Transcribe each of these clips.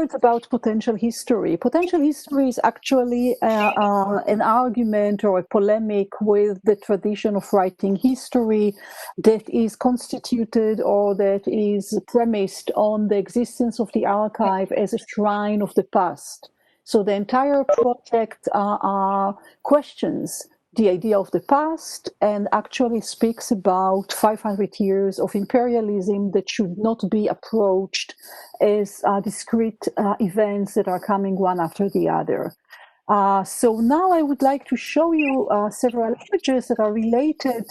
words about potential history. Potential history is actually an argument or a polemic with the tradition of writing history that is constituted or that is premised on the existence of the archive as a shrine of the past. So the entire project questions the idea of the past and actually speaks about 500 years of imperialism that should not be approached as discrete events that are coming one after the other. So now I would like to show you several images that are related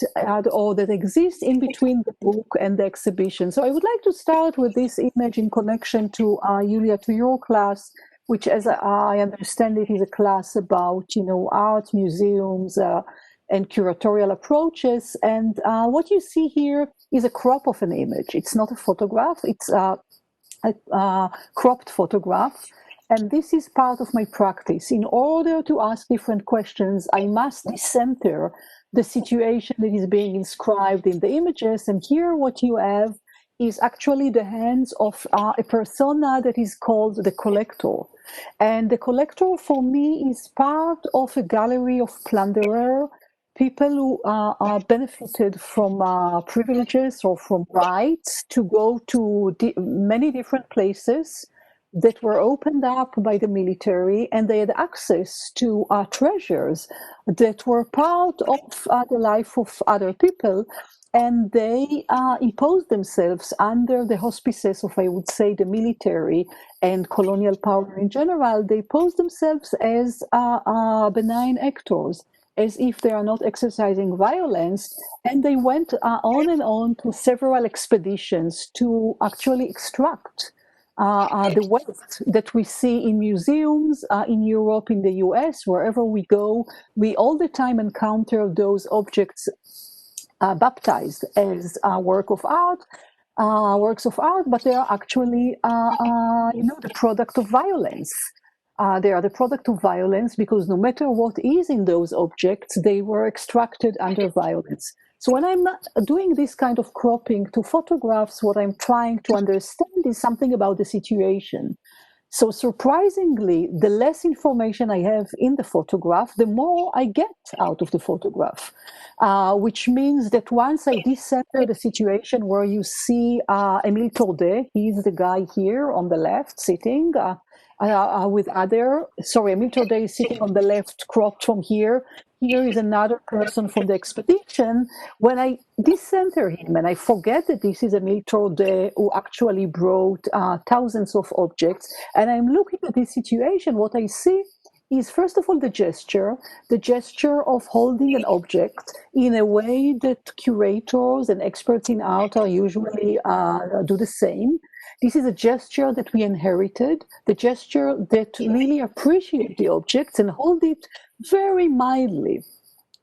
or that exist in between the book and the exhibition. So I would like to start with this image in connection to Julia, to your class, which, as I understand it, is a class about, art, museums, and curatorial approaches. And what you see here is a crop of an image. It's not a photograph, it's a cropped photograph. And this is part of my practice. In order to ask different questions, I must decenter the situation that is being inscribed in the images. And here what you have is actually the hands of a persona that is called the collector. And the collector for me is part of a gallery of plunderer, people who benefited from privileges or from rights to go to many different places that were opened up by the military, and they had access to treasures that were part of the life of other people. And they imposed themselves under the auspices of, I would say, the military and colonial power in general. They posed themselves as benign actors, as if they are not exercising violence. And they went on and on to several expeditions to actually extract the wealth that we see in museums, in Europe, in the US, wherever we go. We all the time encounter those objects baptized as works of art, but they are actually, the product of violence. They are the product of violence because no matter what is in those objects, they were extracted under violence. So when I'm doing this kind of cropping to photographs, what I'm trying to understand is something about the situation. So surprisingly, the less information I have in the photograph, the more I get out of the photograph, which means that once I decenter the situation where you see Émile Tordet, he's the guy here on the left sitting with Émile Tordet is sitting on the left, cropped from here. Here is another person from the expedition. When I decenter him and I forget that this is Émile Tordet who actually brought thousands of objects, and I'm looking at this situation, what I see is, first of all, the gesture of holding an object in a way that curators and experts in art are usually do the same. This is a gesture that we inherited, the gesture that really appreciate the objects and hold it very mildly,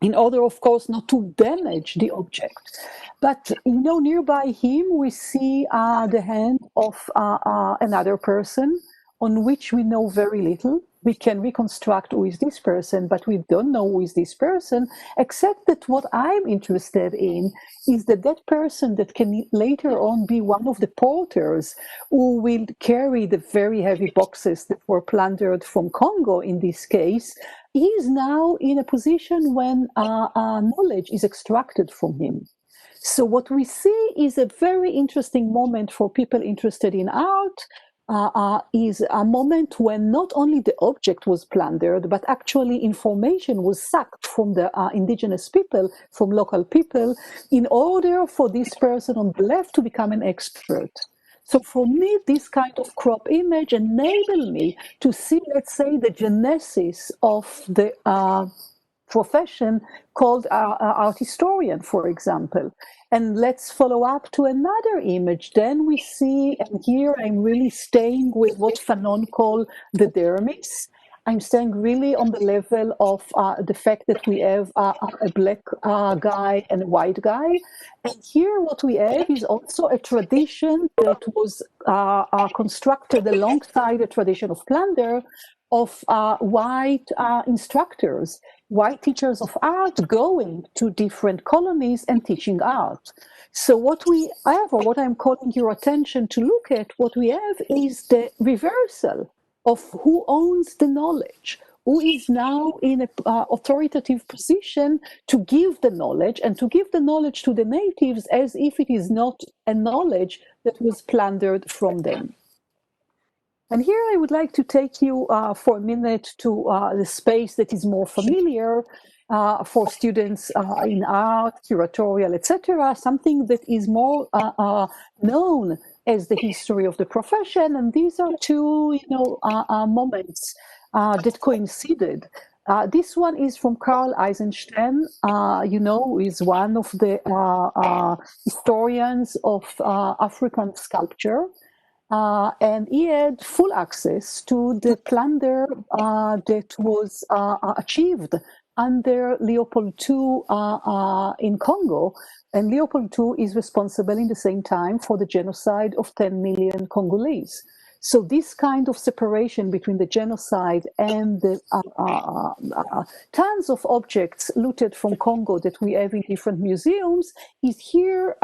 in order, of course, not to damage the object. But, nearby him, we see the hand of another person on which we know very little. We can reconstruct who is this person, but we don't know who is this person, except that what I'm interested in is that person that can later on be one of the porters who will carry the very heavy boxes that were plundered from Congo in this case. He is now in a position when knowledge is extracted from him. So what we see is a very interesting moment for people interested in art, is a moment when not only the object was plundered, but actually information was sucked from the indigenous people, from local people, in order for this person on the left to become an expert. So for me, this kind of crop image enabled me to see, let's say, the genesis of the profession called art historian, for example. And let's follow up to another image. Then we see, and here I'm really staying with what Fanon called the dermis. I'm staying really on the level of the fact that we have a black guy and a white guy. And here what we have is also a tradition that was constructed alongside a tradition of plunder of white instructors, white teachers of art going to different colonies and teaching art. So what we have, or what I'm calling your attention to look at, what we have is the reversal of who owns the knowledge, who is now in an authoritative position to give the knowledge, and to give the knowledge to the natives as if it is not a knowledge that was plundered from them. And here I would like to take you for a minute to the space that is more familiar for students in art, curatorial, etc., something that is more known as the history of the profession. And these are two, moments that coincided. This one is from Carl Eisenstein, who is one of the historians of African sculpture. And he had full access to the plunder that was achieved under Leopold II in Congo. And Leopold II is responsible in the same time for the genocide of 10 million Congolese. So this kind of separation between the genocide and the tons of objects looted from Congo that we have in different museums is here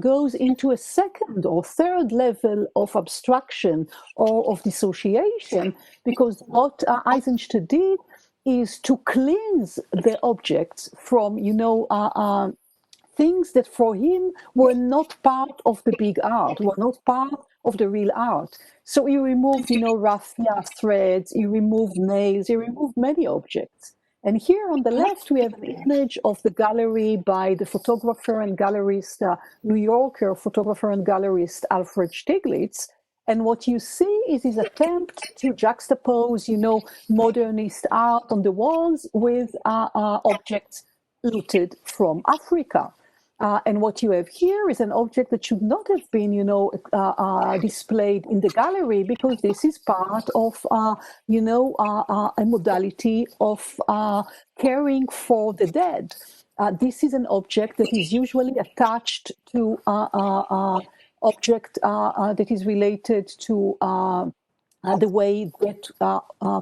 goes into a second or third level of abstraction or of dissociation, because what Eisenstein did is to cleanse the objects from, things that for him were not part of the big art, were not part of the real art. So he removed, raffia threads, he removed nails, he removed many objects. And here on the left, we have an image of the gallery by the photographer and gallerist, New Yorker photographer and gallerist Alfred Stiglitz. And what you see is his attempt to juxtapose, modernist art on the walls with objects looted from Africa. And what you have here is an object that should not have been, displayed in the gallery, because this is part of, a modality of caring for the dead. This is an object that is usually attached to object that is related to the way that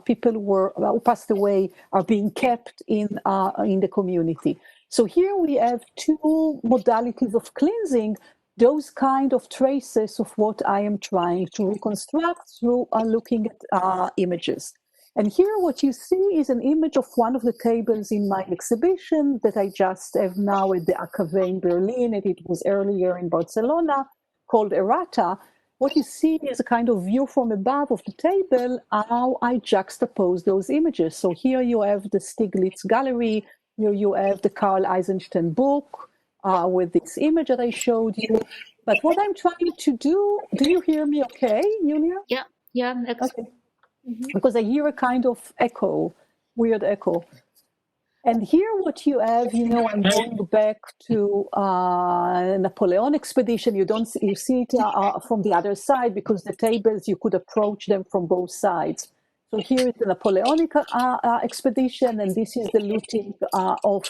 people who passed away are being kept in the community. So here we have two modalities of cleansing, those kind of traces of what I am trying to reconstruct through looking at images. And here what you see is an image of one of the tables in my exhibition that I just have now at the AKV in Berlin, and it was earlier in Barcelona, called Errata. What you see is a kind of view from above of the table, how I juxtapose those images. So here you have the Stiglitz gallery, here you have the Carl Eisenstein book with this image that I showed you. But what I'm trying to do you hear me okay, Julia? Yeah. Okay. Because I hear a kind of echo, weird echo. And here what you have, I'm going back to Napoleonic Expedition. You see it from the other side, because the tables, you could approach them from both sides. So here is the Napoleonic Expedition, and this is the looting of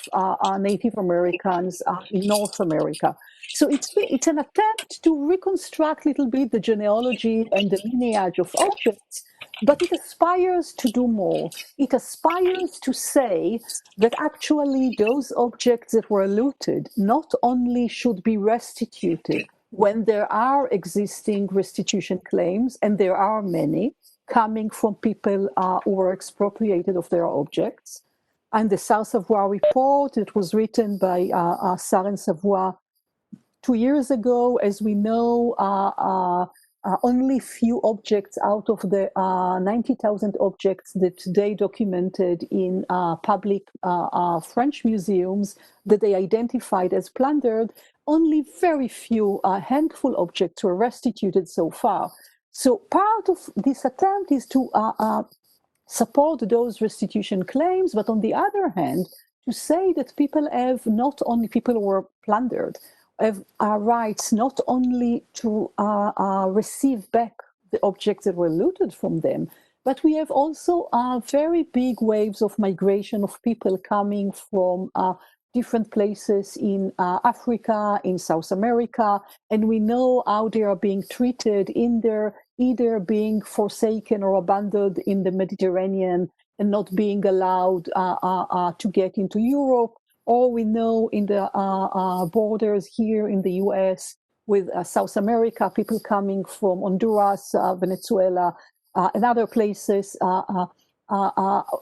Native Americans in North America. So it's an attempt to reconstruct a little bit the genealogy and the lineage of objects, but it aspires to do more. It aspires to say that actually those objects that were looted not only should be restituted when there are existing restitution claims, and there are many, coming from people who were expropriated of their objects. And the Sarre-Savoie report, it was written by Sarre Savoie 2 years ago. As we know, only few objects out of the 90,000 objects that they documented in public French museums that they identified as plundered, only very few, handful objects were restituted so far. So part of this attempt is to support those restitution claims, but on the other hand, to say that people have not only, people who were plundered, have rights not only to receive back the objects that were looted from them, But we have also very big waves of migration of people coming from different places in Africa, in South America, and we know how they are being treated in their either being forsaken or abandoned in the Mediterranean and not being allowed to get into Europe, or we know in the borders here in the US with South America, people coming from Honduras, Venezuela, and other places.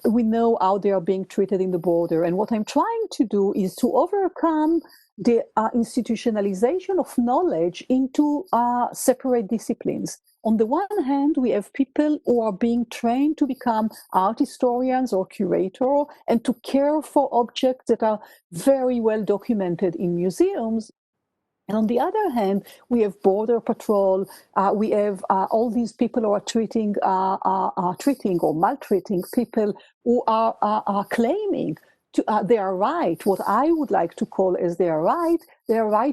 We know how they are being treated in the border. And what I'm trying to do is to overcome the institutionalization of knowledge into separate disciplines. On the one hand, we have people who are being trained to become art historians or curators and to care for objects that are very well documented in museums. And on the other hand, we have border patrol. We have all these people who are treating or maltreating people who are claiming their right, what I would like to call as their right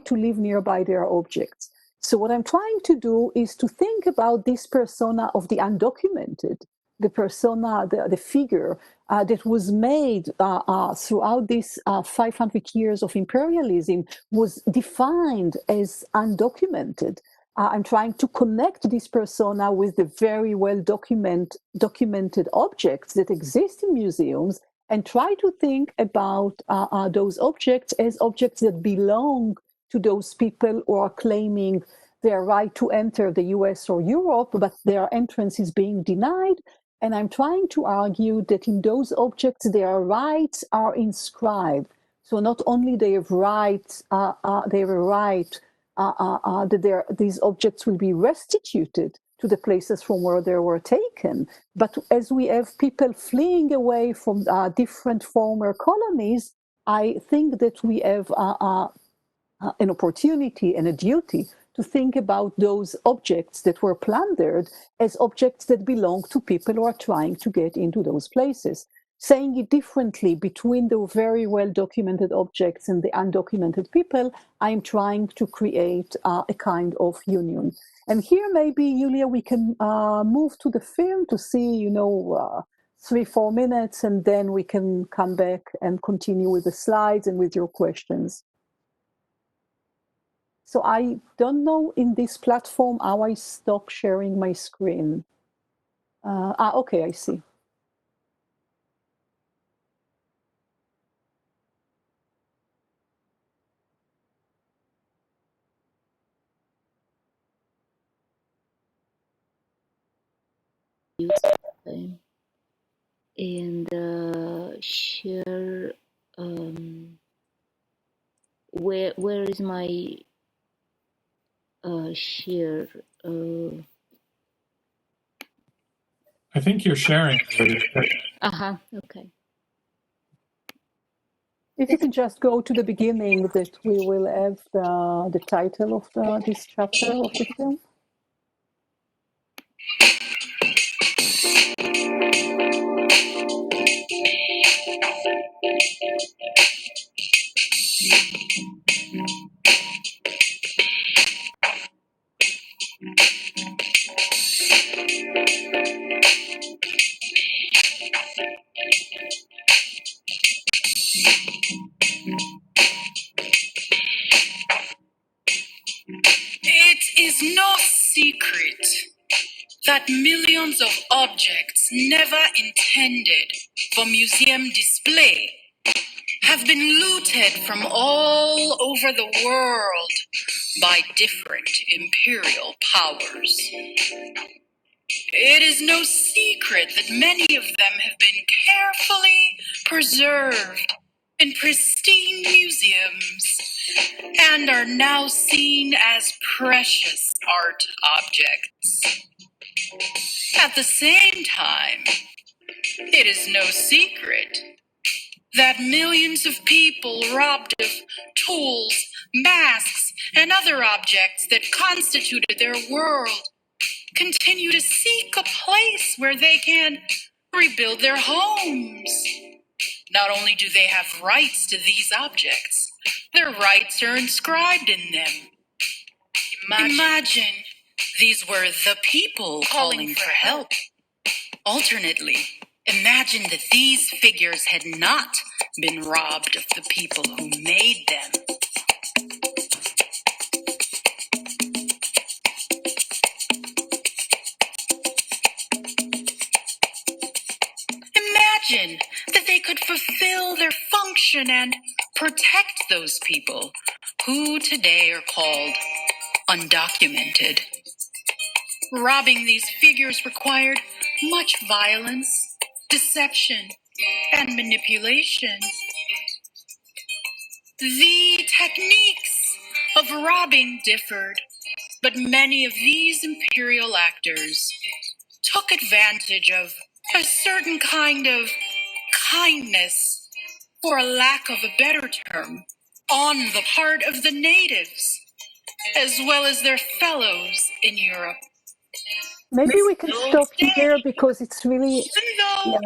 to live nearby their objects. So what I'm trying to do is to think about this persona of the undocumented, the persona, the figure that was made throughout these 500 years of imperialism was defined as undocumented. I'm trying to connect this persona with the very well documented objects that exist in museums and try to think about those objects as objects that belong to those people who are claiming their right to enter the US or Europe, but their entrance is being denied. And I'm trying to argue that in those objects, their rights are inscribed. So not only they have rights, they have a right that these objects will be restituted to the places from where they were taken. But as we have people fleeing away from different former colonies, I think that we have an opportunity and a duty to think about those objects that were plundered as objects that belong to people who are trying to get into those places. Saying it differently, between the very well documented objects and the undocumented people, I'm trying to create a kind of union. And here, maybe, Julia, we can move to the film to see, 3-4 minutes, and then we can come back and continue with the slides and with your questions. So I don't know in this platform how I stop sharing my screen. Okay, I see. And share. Where is my share? I think you're sharing. Okay. If you can just go to the beginning, that we will have the title of this chapter of the film. It is no secret that millions of objects never intended for museum display have been looted from all over the world by different imperial powers. It is no secret that many of them have been carefully preserved in pristine museums and are now seen as precious art objects. At the same time, it is no secret that millions of people robbed of tools, masks, and other objects that constituted their world continue to seek a place where they can rebuild their homes. Not only do they have rights to these objects, their rights are inscribed in them. Imagine these were the people calling for help. Alternately, imagine that these figures had not been robbed of the people who made them. Imagine that they could fulfill their function and protect those people who today are called undocumented. Robbing these figures required much violence, deception, and manipulation. The techniques of robbing differed, but many of these imperial actors took advantage of a certain kind of kindness, for a lack of a better term, on the part of the natives, as well as their fellows in Europe. Maybe we can So stop today, here because it's really, even though yeah.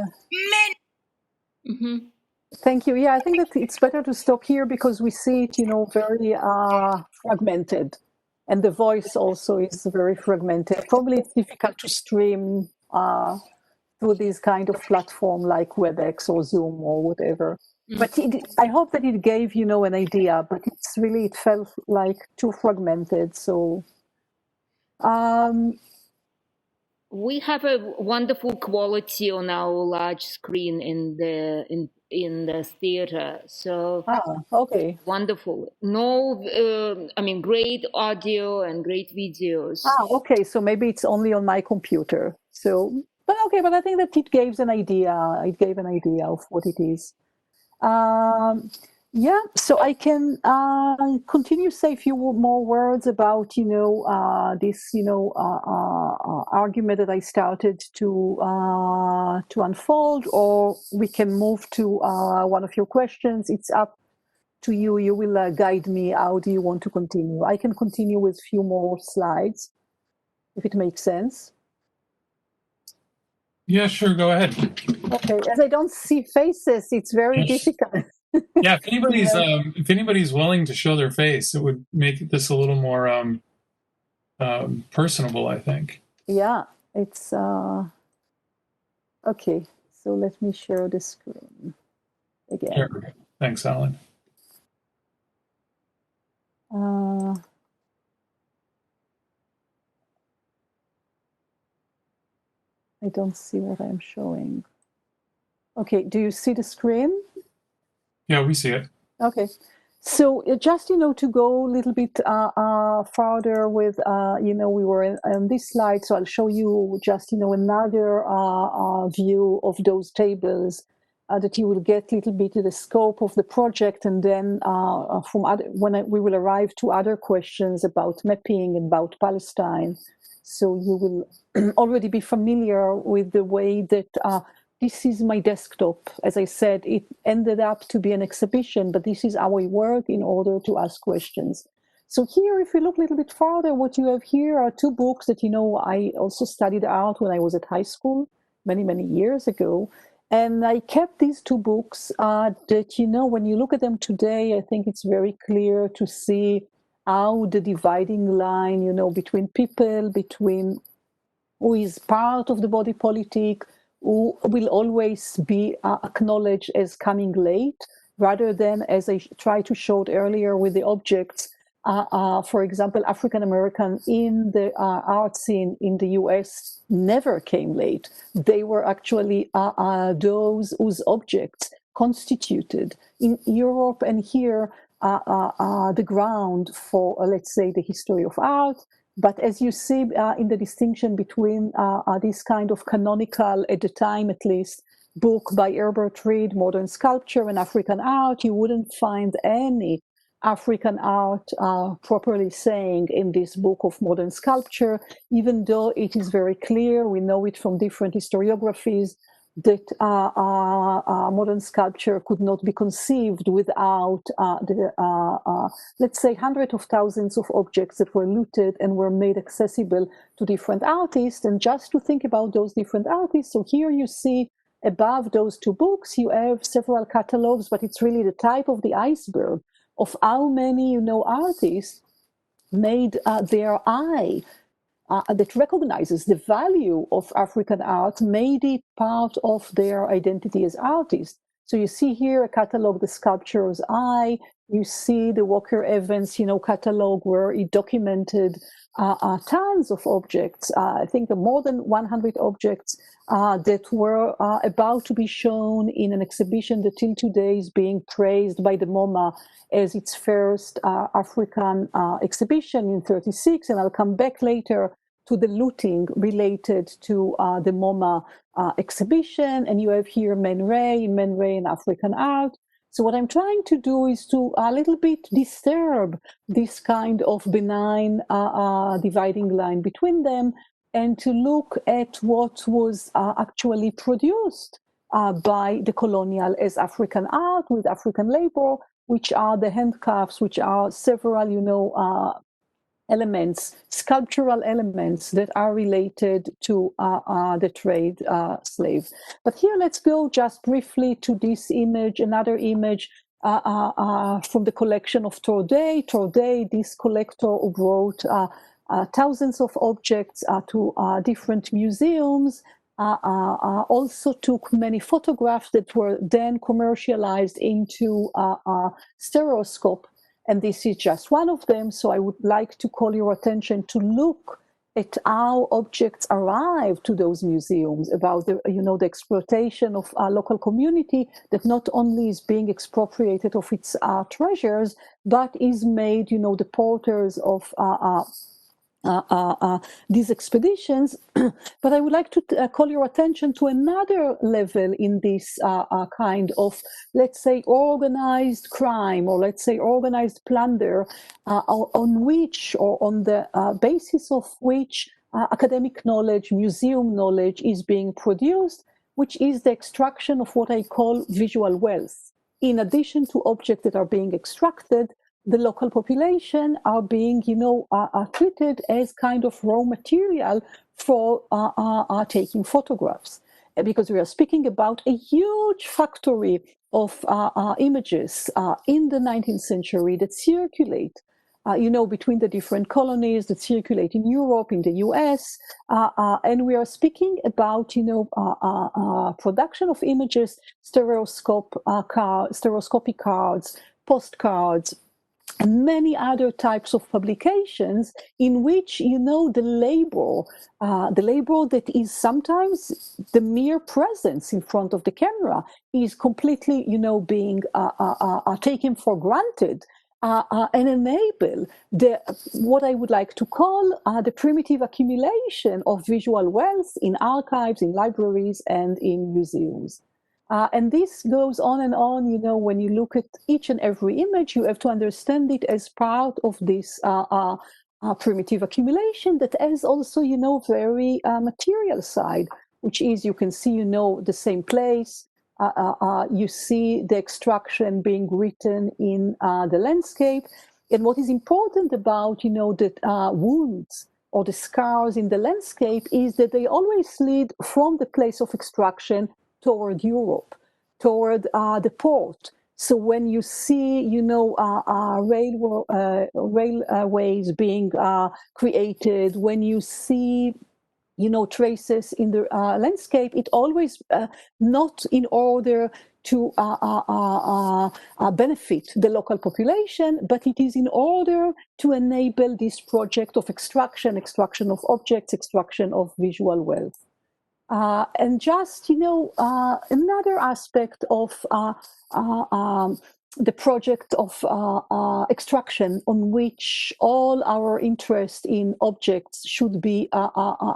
many Thank you. Yeah, I think that it's better to stop here because we see it, very fragmented. And the voice also is very fragmented. Probably it's difficult to stream through this kind of platform like WebEx or Zoom or whatever. But I hope that it gave, an idea, but it felt like too fragmented. So, we have a wonderful quality on our large screen in the theater. So okay. wonderful. No, great audio and great videos. Okay. So maybe it's only on my computer. So, but I think that it gave an idea. It gave an idea of what it is. Yeah, so I can continue say a few more words about this argument that I started to unfold, or we can move to one of your questions. It's up to you. You will guide me. How do you want to continue? I can continue with a few more slides, if it makes sense. Yeah, sure. Go ahead. Okay, as I don't see faces, it's very difficult. Yeah, if anybody's willing to show their face, it would make this a little more personable, I think. Yeah, it's okay. So let me share the screen again. Sure. Thanks, Alan. I don't see what I'm showing. Okay, do you see the screen? Yeah, we see it. Okay, so just to go a little bit further with we were on this slide, so I'll show you just another view of those tables that you will get a little bit of the scope of the project, and then we will arrive to other questions about mapping and about Palestine. So you will already be familiar with the way that this is my desktop. As I said, it ended up to be an exhibition, but this is how I work in order to ask questions. So here, if you look a little bit farther, what you have here are two books that, I also studied art when I was at high school many, many years ago. And I kept these two books that, when you look at them today, I think it's very clear to see how the dividing line, between people, between who is part of the body politic, who will always be acknowledged as coming late, rather than, as I tried to show earlier with the objects, for example, African American in the art scene in the US never came late. They were actually those whose objects constituted in Europe and here the ground for, let's say, the history of art. But as you see in the distinction between this kind of canonical, at the time at least, book by Herbert Reed, Modern Sculpture and African Art, you wouldn't find any African art properly saying in this book of Modern Sculpture, even though it is very clear, we know it from different historiographies, that modern sculpture could not be conceived without let's say, hundreds of thousands of objects that were looted and were made accessible to different artists. And just to think about those different artists, so here you see above those two books, you have several catalogs, but it's really the type of the iceberg of how many, artists made their eye that recognizes the value of African art, made it part of their identity as artists. So you see here a catalog, the Sculpture's Eye. You see the Walker Evans, catalog where he documented tons of objects. I think more than 100 objects that were about to be shown in an exhibition that till today is being praised by the MoMA as its first African exhibition in 1936. And I'll come back later to the looting related to the MoMA exhibition. And you have here Man Ray and African art. So what I'm trying to do is to a little bit disturb this kind of benign dividing line between them, and to look at what was actually produced by the colonial as African art with African labor, which are the handcuffs, which are several, elements, sculptural elements that are related to the trade slave. But here, let's go just briefly to this image, another image from the collection of Torday. Torday, this collector who brought thousands of objects to different museums, also took many photographs that were then commercialized into stereoscope. And this is just one of them. So I would like to call your attention to look at how objects arrive to those museums, about the exploitation of our local community that not only is being expropriated of its treasures, but is made, the porters of these expeditions. But I would like to call your attention to another level in this kind of, let's say, organized crime, or let's say organized plunder, on which, or on the basis of which academic knowledge, museum knowledge is being produced, which is the extraction of what I call visual wealth. In addition to objects that are being extracted, the local population are being, treated as kind of raw material for taking photographs. Because we are speaking about a huge factory of images in the 19th century that circulate, between the different colonies, that circulate in Europe, in the US. And we are speaking about, production of images, stereoscopic cards, postcards, and many other types of publications in which, the labor that is sometimes the mere presence in front of the camera is completely, being taken for granted, and enable what I would like to call the primitive accumulation of visual wealth in archives, in libraries, and in museums. And this goes on and on, when you look at each and every image, you have to understand it as part of this primitive accumulation that has also, very material side, which is, you can see, the same place. You see the extraction being written in the landscape. And what is important about, the wounds or the scars in the landscape is that they always lead from the place of extraction toward Europe, toward the port. So when you see, railways being created, when you see, traces in the landscape, it always not in order to benefit the local population, but it is in order to enable this project of extraction of objects, extraction of visual wealth. And just, another aspect of the project of extraction on which all our interest in objects should be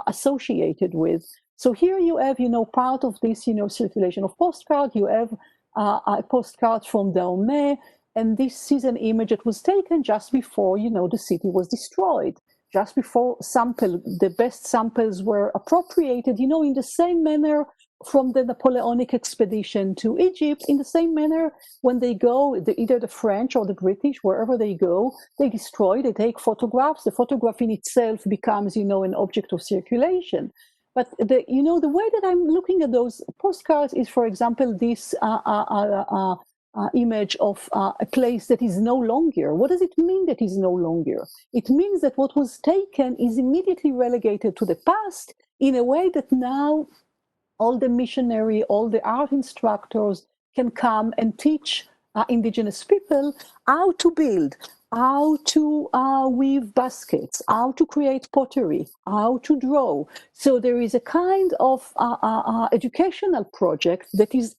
associated with. So here you have, part of this, circulation of postcards. You have a postcard from Dahomey, and this is an image that was taken just before, the city was destroyed. Just before the best samples were appropriated, in the same manner from the Napoleonic Expedition to Egypt, in the same manner when they go, either the French or the British, wherever they go, they destroy, they take photographs. The photograph in itself becomes, an object of circulation. But the way that I'm looking at those postcards is, for example, this image of a place that is no longer. What does it mean that is no longer? It means that what was taken is immediately relegated to the past in a way that now all the missionary, all the art instructors can come and teach indigenous people how to build, how to weave baskets, how to create pottery, how to draw. So there is a kind of educational project that is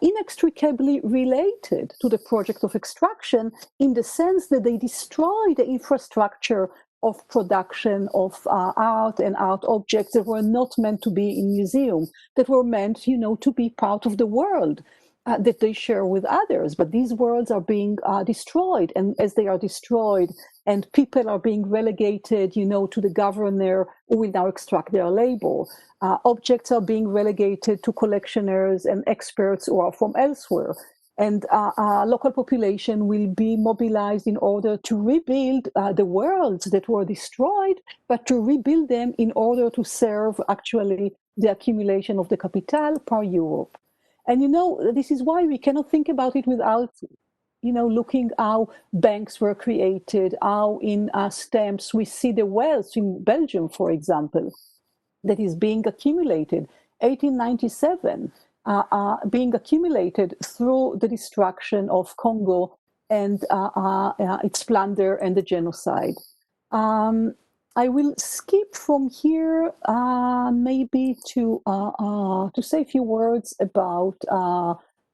inextricably related to the project of extraction, in the sense that they destroy the infrastructure of production of art and art objects that were not meant to be in museums, that were meant, to be part of the world that they share with others. But these worlds are being destroyed, and as they are destroyed, and people are being relegated, to the governor who will now extract their labor. Objects are being relegated to collectioners and experts who are from elsewhere. And local population will be mobilized in order to rebuild the worlds that were destroyed, but to rebuild them in order to serve actually the accumulation of the capital per Europe. And this is why we cannot think about it without looking how banks were created, how in stamps we see the wealth in Belgium, for example, that is being accumulated. 1897, being accumulated through the destruction of Congo and its plunder and the genocide. I will skip from here maybe to say a few words about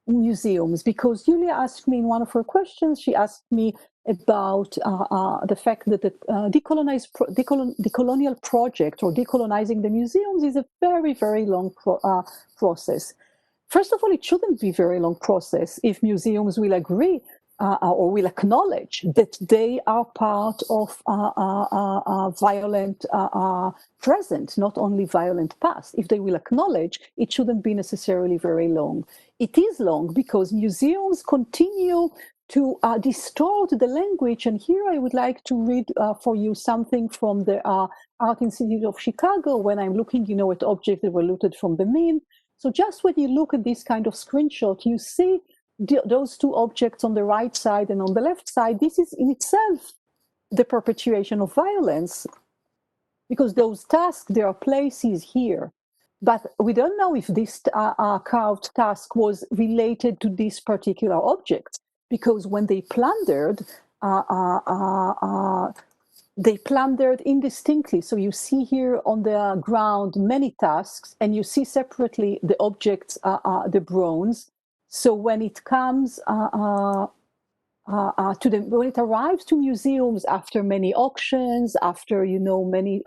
museums, because Julia asked me in one of her questions, she asked me about the fact that the decolonial project, or decolonizing the museums, is a very, very long process. First of all, it shouldn't be a very long process if museums will agree or will acknowledge that they are part of a violent present, not only violent past. If they will acknowledge, it shouldn't be necessarily very long. It is long because museums continue to distort the language. And here I would like to read for you something from the Art Institute of Chicago, when I'm looking, at objects that were looted from Benin. So just when you look at this kind of screenshot, you see those two objects on the right side and on the left side. This is in itself the perpetuation of violence, because those tasks, there are places here. But we don't know if this carved task was related to this particular object, because when they plundered indistinctly. So you see here on the ground many tasks, and you see separately the objects, the bronze. So when it comes when it arrives to museums after many auctions, after many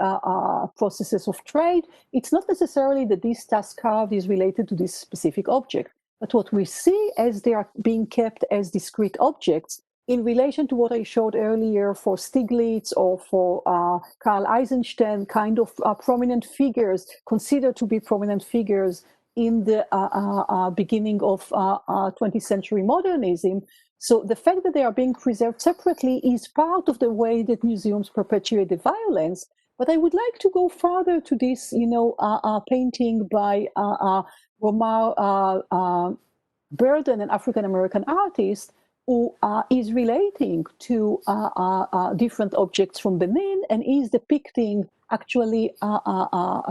processes of trade, it's not necessarily that this task carved is related to this specific object. But what we see as they are being kept as discrete objects, in relation to what I showed earlier for Stiglitz or for Karl Eisenstein, kind of prominent figures, considered to be prominent figures in the beginning of 20th century modernism. So the fact that they are being preserved separately is part of the way that museums perpetuate the violence. But I would like to go further to this, painting by Romar Burden, an African-American artist, who is relating to different objects from Benin, and is depicting actually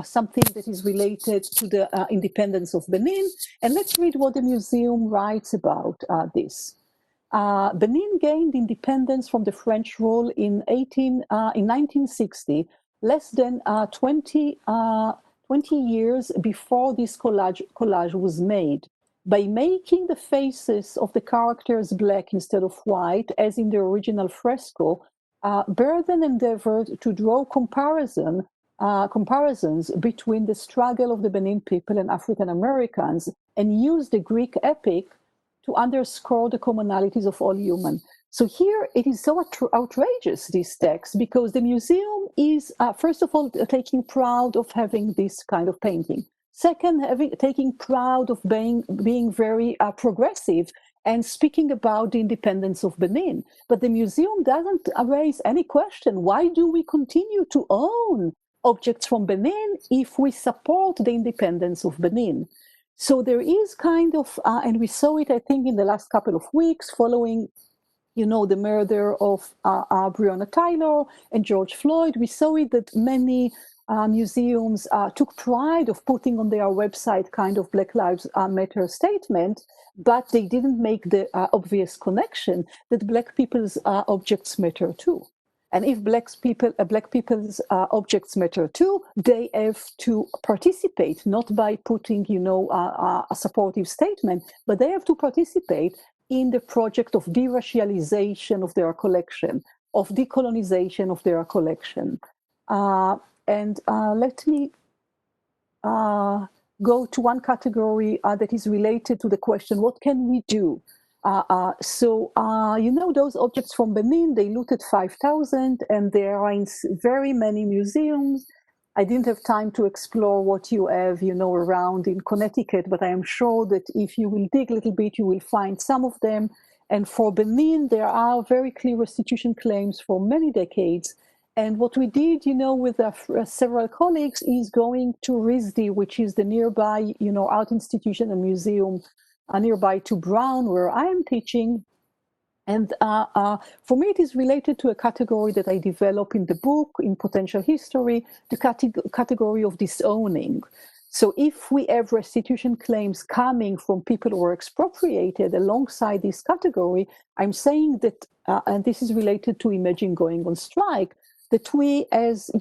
something that is related to the independence of Benin. And let's read what the museum writes about this. Benin gained independence from the French rule in 1960, less than 20 years before this collage was made. By making the faces of the characters black instead of white, as in the original fresco, Burden endeavored to draw comparisons between the struggle of the Benin people and African Americans, and used the Greek epic to underscore the commonalities of all human. So here it is so outrageous, this text, because the museum is, first of all, taking proud of having this kind of painting. Second, taking proud of being very progressive and speaking about the independence of Benin. But the museum doesn't raise any question. Why do we continue to own objects from Benin if we support the independence of Benin? So there is kind of, and we saw it, I think, in the last couple of weeks following, the murder of Breonna Taylor and George Floyd. We saw it that many museums took pride of putting on their website kind of Black Lives Matter statement, but they didn't make the obvious connection that Black people's objects matter too. And if Black people's objects matter too, they have to participate, not by putting, a supportive statement, but they have to participate in the project of deracialization of their collection, of decolonization of their collection. And let me go to one category that is related to the question, what can we do? Those objects from Benin, they looted 5,000, and they are in very many museums. I didn't have time to explore what you have, around in Connecticut, but I am sure that if you will dig a little bit, you will find some of them. And for Benin, there are very clear restitution claims for many decades. And what we did, with several colleagues is going to RISD, which is the nearby, art institution and museum nearby to Brown, where I am teaching. And for me, it is related to a category that I develop in the book, in Potential History, the category of disowning. So if we have restitution claims coming from people who are expropriated alongside this category, I'm saying that, and this is related to Imagine Going on Strike, that we as,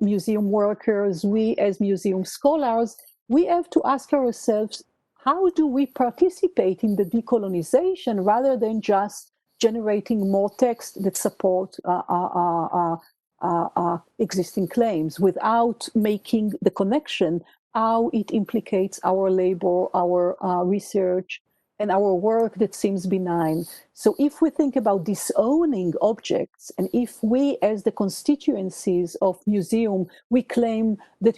museum workers, we as museum scholars, we have to ask ourselves, how do we participate in the decolonization rather than just generating more text that support existing claims without making the connection, how it implicates our labor, our research, and our work that seems benign. So if we think about disowning objects, and if we as the constituencies of museum, we claim that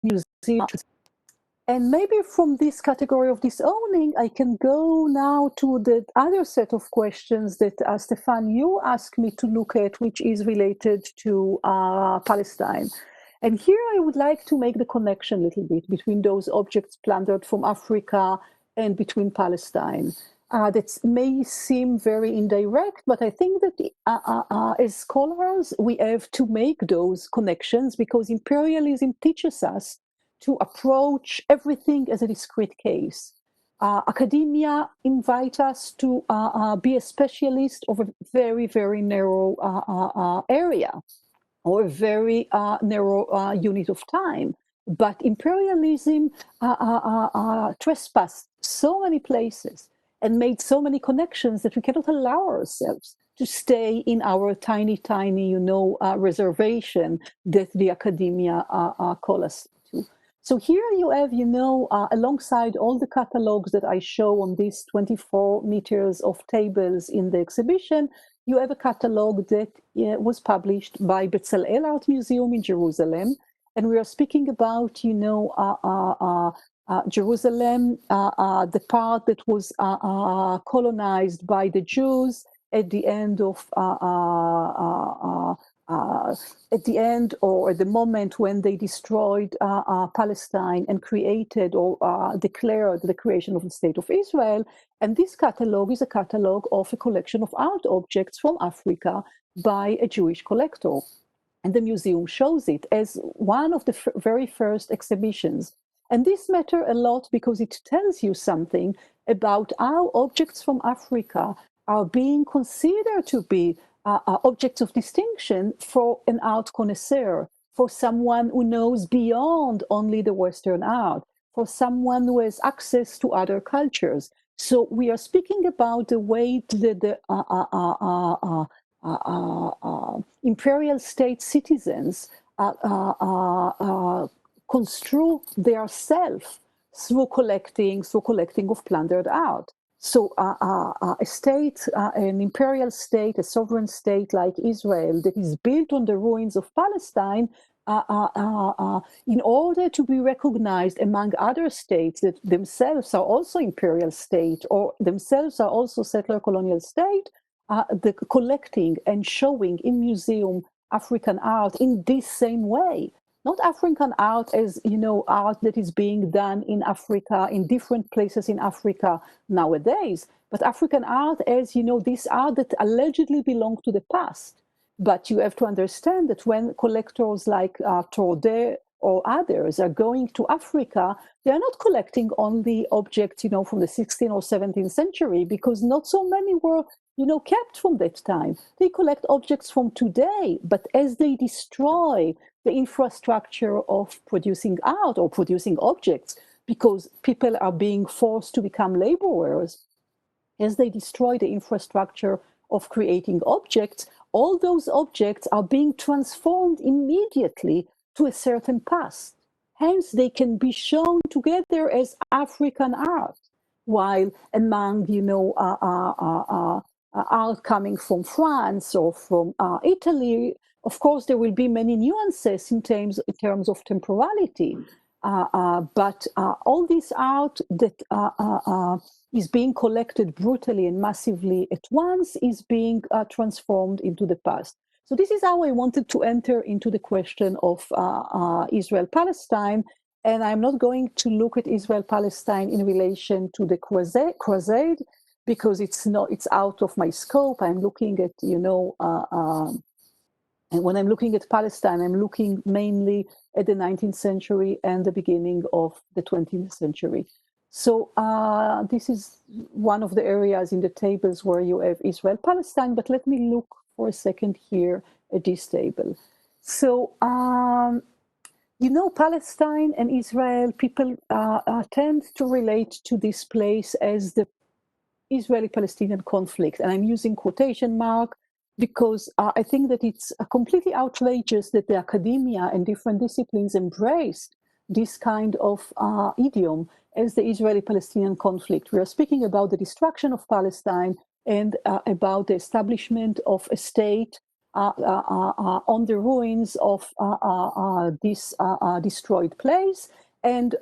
museums. And maybe from this category of disowning, I can go now to the other set of questions that, Stefan, you asked me to look at, which is related to Palestine. And here I would like to make the connection a little bit between those objects plundered from Africa and between Palestine. That may seem very indirect, but I think that as scholars, we have to make those connections because imperialism teaches us to approach everything as a discrete case. Academia invite us to be a specialist of a very, very narrow area or a very narrow unit of time. But imperialism trespassed so many places and made so many connections that we cannot allow ourselves to stay in our tiny, reservation that the academia call us to. So here you have, alongside all the catalogs that I show on these 24 meters of tables in the exhibition, you have a catalog that was published by Bezalel Art Museum in Jerusalem. And we are speaking about, Jerusalem, the part that was colonized by the Jews at the end of at the end or at the moment when they destroyed Palestine and created or declared the creation of the State of Israel. And this catalog is a catalog of a collection of art objects from Africa by a Jewish collector. And the museum shows it as one of the very first exhibitions. And this matters a lot because it tells you something about how objects from Africa are being considered to be objects of distinction for an art connoisseur, for someone who knows beyond only the Western art, for someone who has access to other cultures. So we are speaking about the way the imperial state citizens construe their self through collecting of plundered art. So a state, an imperial state, a sovereign state like Israel that is built on the ruins of Palestine, in order to be recognized among other states that themselves are also imperial state or themselves are also settler colonial state, the collecting and showing in museum African art in this same way. Not African art as, art that is being done in Africa, in different places in Africa nowadays, but African art as, this art that allegedly belonged to the past. But you have to understand that when collectors like Torde or others are going to Africa, they are not collecting only objects, from the 16th or 17th century, because not so many were, kept from that time. They collect objects from today, but as they destroy the infrastructure of producing art or producing objects, because people are being forced to become laborers, as they destroy the infrastructure of creating objects, all those objects are being transformed immediately to a certain past. Hence, they can be shown together as African art, while among, art coming from France or from Italy, of course, there will be many nuances in terms of temporality. But all this art that is being collected brutally and massively at once is being transformed into the past. So this is how I wanted to enter into the question of Israel-Palestine. And I'm not going to look at Israel-Palestine in relation to the crusade, because it's out of my scope. I'm looking at, and when I'm looking at Palestine, I'm looking mainly at the 19th century and the beginning of the 20th century. So this is one of the areas in the tables where you have Israel-Palestine, but let me look for a second here at this table. So, Palestine and Israel, people tend to relate to this place as the Israeli-Palestinian conflict. And I'm using quotation mark because I think that it's completely outrageous that the academia and different disciplines embraced this kind of idiom as the Israeli-Palestinian conflict. We are speaking about the destruction of Palestine and about the establishment of a state on the ruins of this destroyed place, and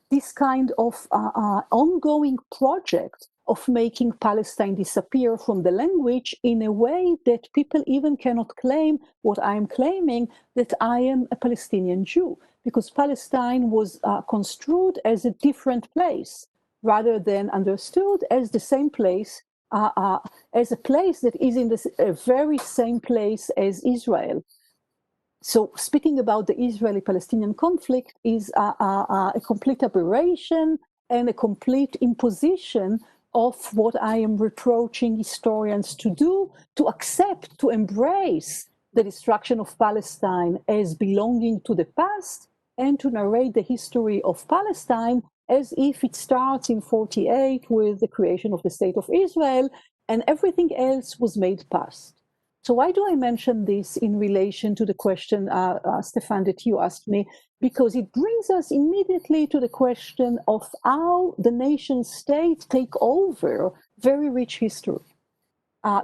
this kind of ongoing project of making Palestine disappear from the language in a way that people even cannot claim what I am claiming, that I am a Palestinian Jew, because Palestine was construed as a different place rather than understood as the same place, as a place that is in the very same place as Israel. So speaking about the Israeli-Palestinian conflict is a complete aberration and a complete imposition of what I am reproaching historians to do, to accept, to embrace the destruction of Palestine as belonging to the past, and to narrate the history of Palestine as if it starts in 1948 with the creation of the State of Israel, and everything else was made past. So why do I mention this in relation to the question, Stefan, that you asked me? Because it brings us immediately to the question of how the nation state take over very rich history.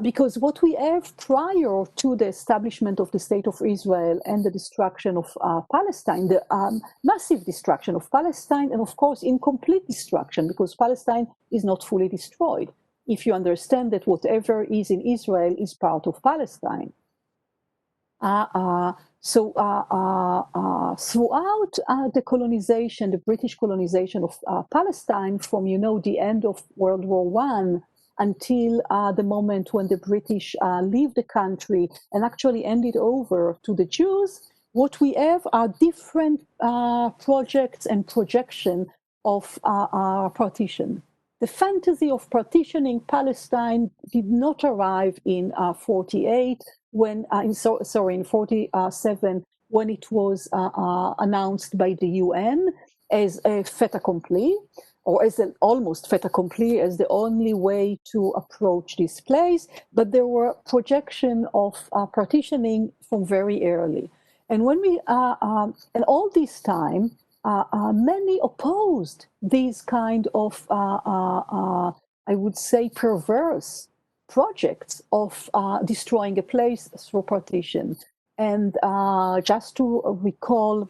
Because what we have prior to the establishment of the State of Israel and the destruction of Palestine, the massive destruction of Palestine, and of course incomplete destruction, because Palestine is not fully destroyed, if you understand that whatever is in Israel is part of Palestine. So throughout the colonization, the British colonization of Palestine, from the end of World War I until the moment when the British leave the country and actually handed over to the Jews, what we have are different projects and projection of partition. the fantasy of partitioning Palestine did not arrive in 48 when in 47 when it was announced by the UN as a fait accompli, or as an almost fait accompli, as the only way to approach this place. But there were projection of partitioning from very early, and when we and all this time. Many opposed these kind of, I would say, perverse projects of destroying a place through partition. And just to recall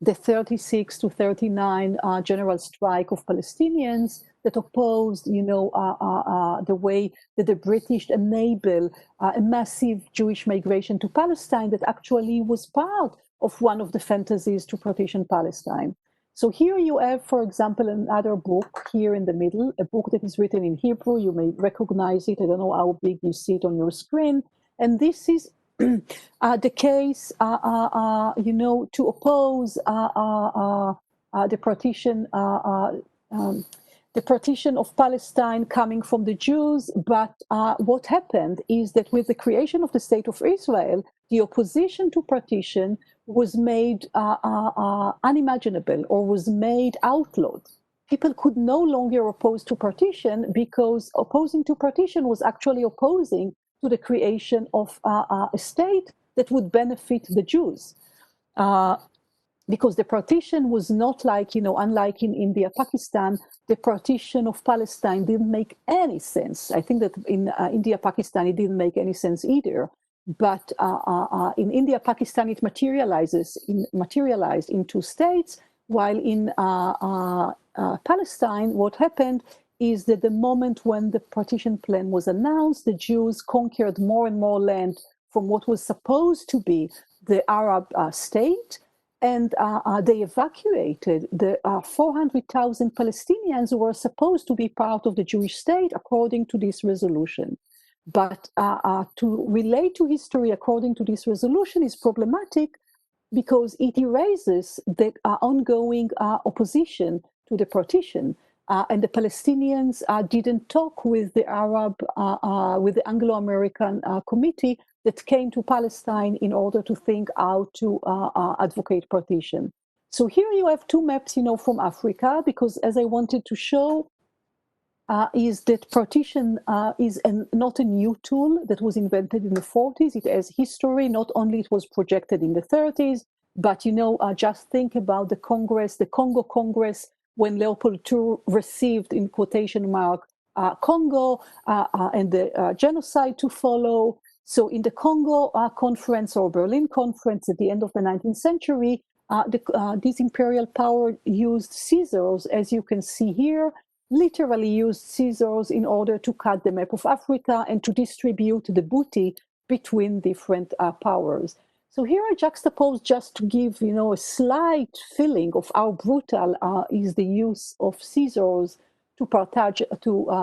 the 36 to 39 general strike of Palestinians that opposed, the way that the British enable a massive Jewish migration to Palestine that actually was part of one of the fantasies to partition Palestine. So here you have, for example, another book here in the middle, a book that is written in Hebrew. You may recognize it. I don't know how big you see it on your screen. And this is the case, to oppose the partition of Palestine coming from the Jews. But what happened is that with the creation of the State of Israel, the opposition to partition was made unimaginable, or was made outlawed. People could no longer oppose to partition, because opposing to partition was actually opposing to the creation of a state that would benefit the Jews. Because the partition was not like, unlike in India, Pakistan, the partition of Palestine didn't make any sense. I think that in India, Pakistan, it didn't make any sense either. But in India, Pakistan, it materialized into states, while in Palestine, what happened is that the moment when the partition plan was announced, the Jews conquered more and more land from what was supposed to be the Arab state, and they evacuated the 400,000 Palestinians who were supposed to be part of the Jewish state according to this resolution. But to relate to history according to this resolution is problematic, because it erases the ongoing opposition to the partition. And the Palestinians didn't talk with the with the Anglo-American committee that came to Palestine in order to think how to advocate partition. So here you have two maps, from Africa, because as I wanted to show, is that partition is not a new tool that was invented in the 40s. It has history. Not only it was projected in the 30s, but, just think about the Congo Congress, when Leopold II received, in quotation mark, Congo, and the genocide to follow. So in the Congo conference, or Berlin conference at the end of the 19th century, this imperial power used scissors, as you can see here, literally used scissors in order to cut the map of Africa and to distribute the booty between different powers. So here I juxtapose, just to give, a slight feeling of how brutal is the use of scissors to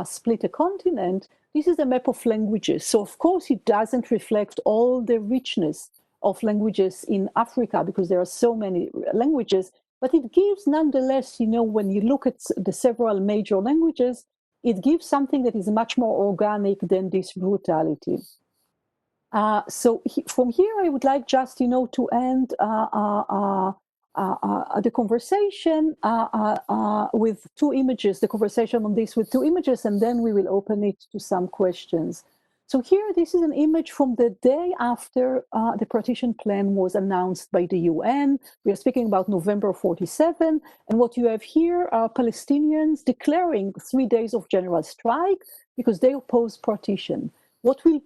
split a continent. This is a map of languages. So of course it doesn't reflect all the richness of languages in Africa, because there are so many languages, but it gives nonetheless, when you look at the several major languages, it gives something that is much more organic than this brutality. So from here, I would like just, to end the conversation with two images, the conversation on this with two images, and then we will open it to some questions. So here, this is an image from the day after the partition plan was announced by the UN. We are speaking about November 47. And what you have here are Palestinians declaring 3 days of general strike because they oppose partition. What will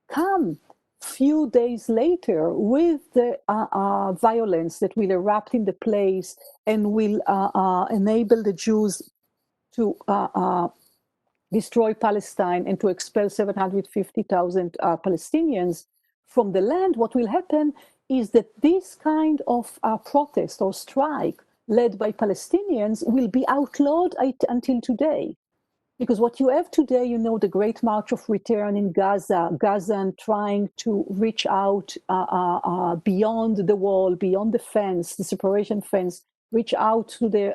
come few days later with the violence that will erupt in the place and will enable the Jews to destroy Palestine and to expel 750,000 Palestinians from the land, what will happen is that this kind of protest or strike led by Palestinians will be outlawed until today. Because what you have today, the Great March of Return in Gaza, Gazan trying to reach out beyond the wall, beyond the fence, the separation fence reach out to the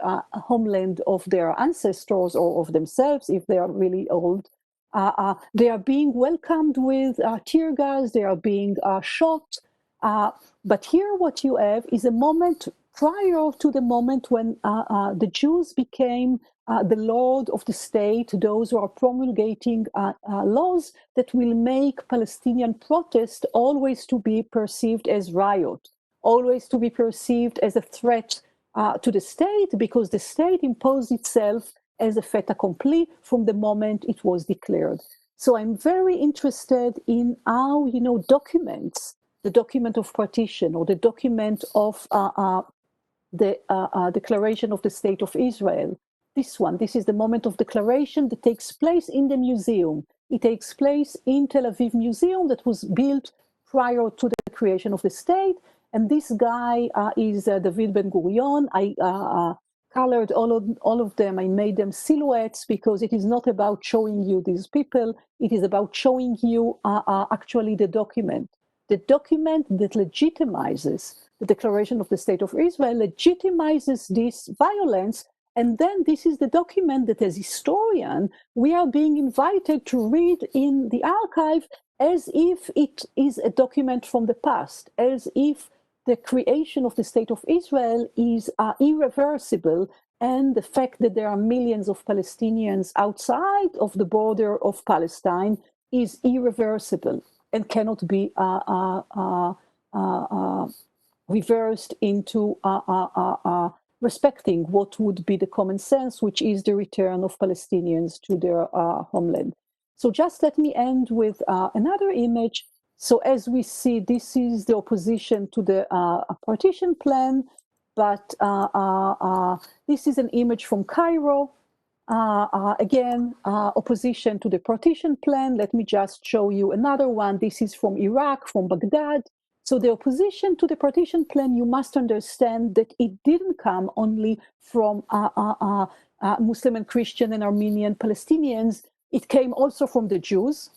homeland of their ancestors or of themselves if they are really old. They are being welcomed with tear gas, they are being shot. But here what you have is a moment prior to the moment when the Jews became the lord of the state, those who are promulgating laws that will make Palestinian protest always to be perceived as riot, always to be perceived as a threat to the state, because the state imposed itself as a fait accompli from the moment it was declared. So I'm very interested in how, documents, the document of partition or the document of the declaration of the State of Israel. This is the moment of declaration that takes place in the museum. It takes place in Tel Aviv Museum that was built prior to the creation of the state. And this guy is David Ben-Gurion. I colored all of them. I made them silhouettes because it is not about showing you these people. It is about showing you actually the document that legitimizes the declaration of the State of Israel, legitimizes this violence. And then this is the document that as historian, we are being invited to read in the archive as if it is a document from the past, as if the creation of the State of Israel is irreversible, and the fact that there are millions of Palestinians outside of the border of Palestine is irreversible and cannot be reversed into respecting what would be the common sense, which is the return of Palestinians to their homeland. So just let me end with another image. So as we see, this is the opposition to the partition plan, but this is an image from Cairo. Again, opposition to the partition plan. Let me just show you another one. This is from Iraq, from Baghdad. So the opposition to the partition plan, you must understand that it didn't come only from Muslim and Christian and Armenian Palestinians. It came also from the Jews,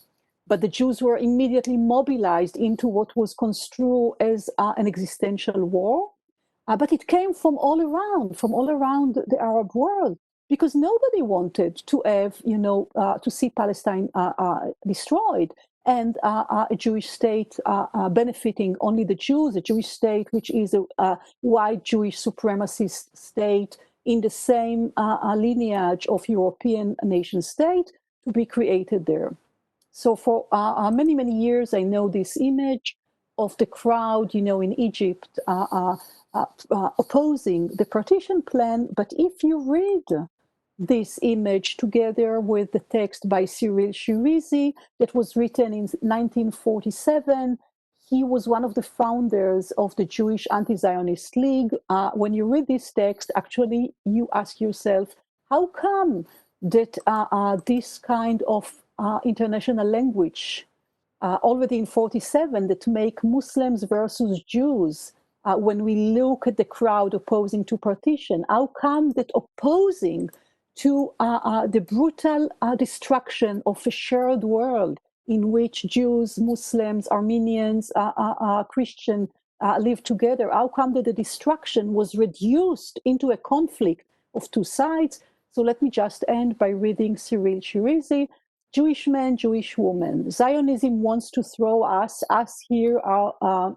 but the Jews were immediately mobilized into what was construed as an existential war. But it came from all around the Arab world, because nobody wanted to have, to see Palestine destroyed and a Jewish state benefiting only the Jews, a Jewish state which is a white Jewish supremacist state in the same lineage of European nation state to be created there. So for many, many years, I know this image of the crowd, in Egypt opposing the partition plan. But if you read this image together with the text by Cyril Shirizi that was written in 1947, he was one of the founders of the Jewish Anti-Zionist League. When you read this text, actually, you ask yourself, how come that this kind of international language already in 47 that make Muslims versus Jews, when we look at the crowd opposing to partition, how come that opposing to the brutal destruction of a shared world in which Jews, Muslims, Armenians, Christian live together, how come that the destruction was reduced into a conflict of two sides? So let me just end by reading Cyril Shirizi. Jewish man, Jewish woman. Zionism wants to throw us here are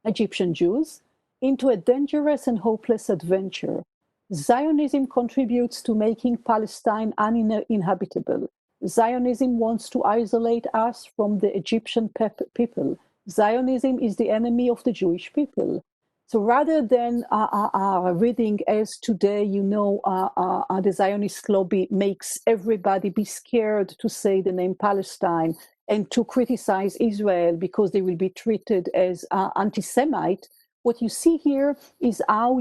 Egyptian Jews, into a dangerous and hopeless adventure. Zionism contributes to making Palestine uninhabitable. Zionism wants to isolate us from the Egyptian people. Zionism is the enemy of the Jewish people. So rather than reading as today, the Zionist lobby makes everybody be scared to say the name Palestine and to criticize Israel because they will be treated as anti-Semite, what you see here is how,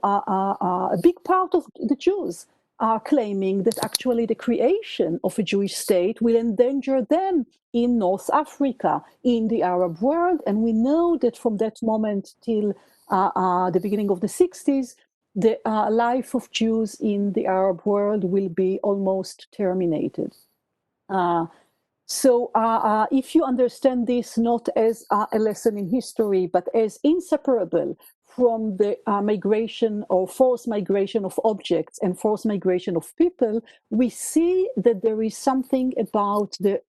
a big part of the Jews are claiming that actually the creation of a Jewish state will endanger them in North Africa, in the Arab world. And we know that from that moment till the beginning of the 60s, the life of Jews in the Arab world will be almost terminated. So if you understand this not as a lesson in history, but as inseparable from the migration or forced migration of objects and forced migration of people, we see that there is something about the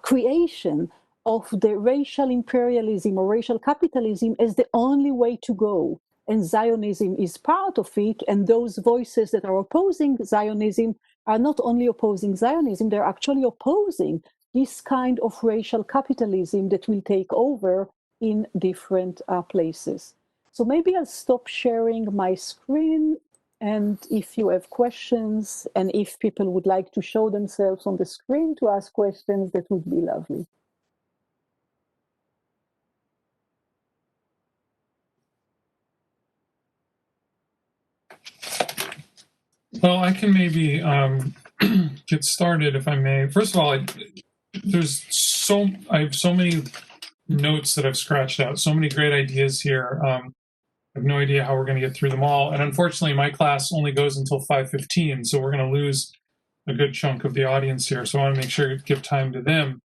creation of the racial imperialism or racial capitalism as the only way to go. And Zionism is part of it. And those voices that are opposing Zionism are not only opposing Zionism, they're actually opposing this kind of racial capitalism that will take over in different places. So maybe I'll stop sharing my screen, and if you have questions and if people would like to show themselves on the screen to ask questions, that would be lovely. Well, I can maybe get started if I may. First of all, I have so many notes that I've scratched out, so many great ideas here. I have no idea how we're going to get through them all. And unfortunately, my class only goes until 5:15, so we're going to lose a good chunk of the audience here. So I want to make sure to give time to them.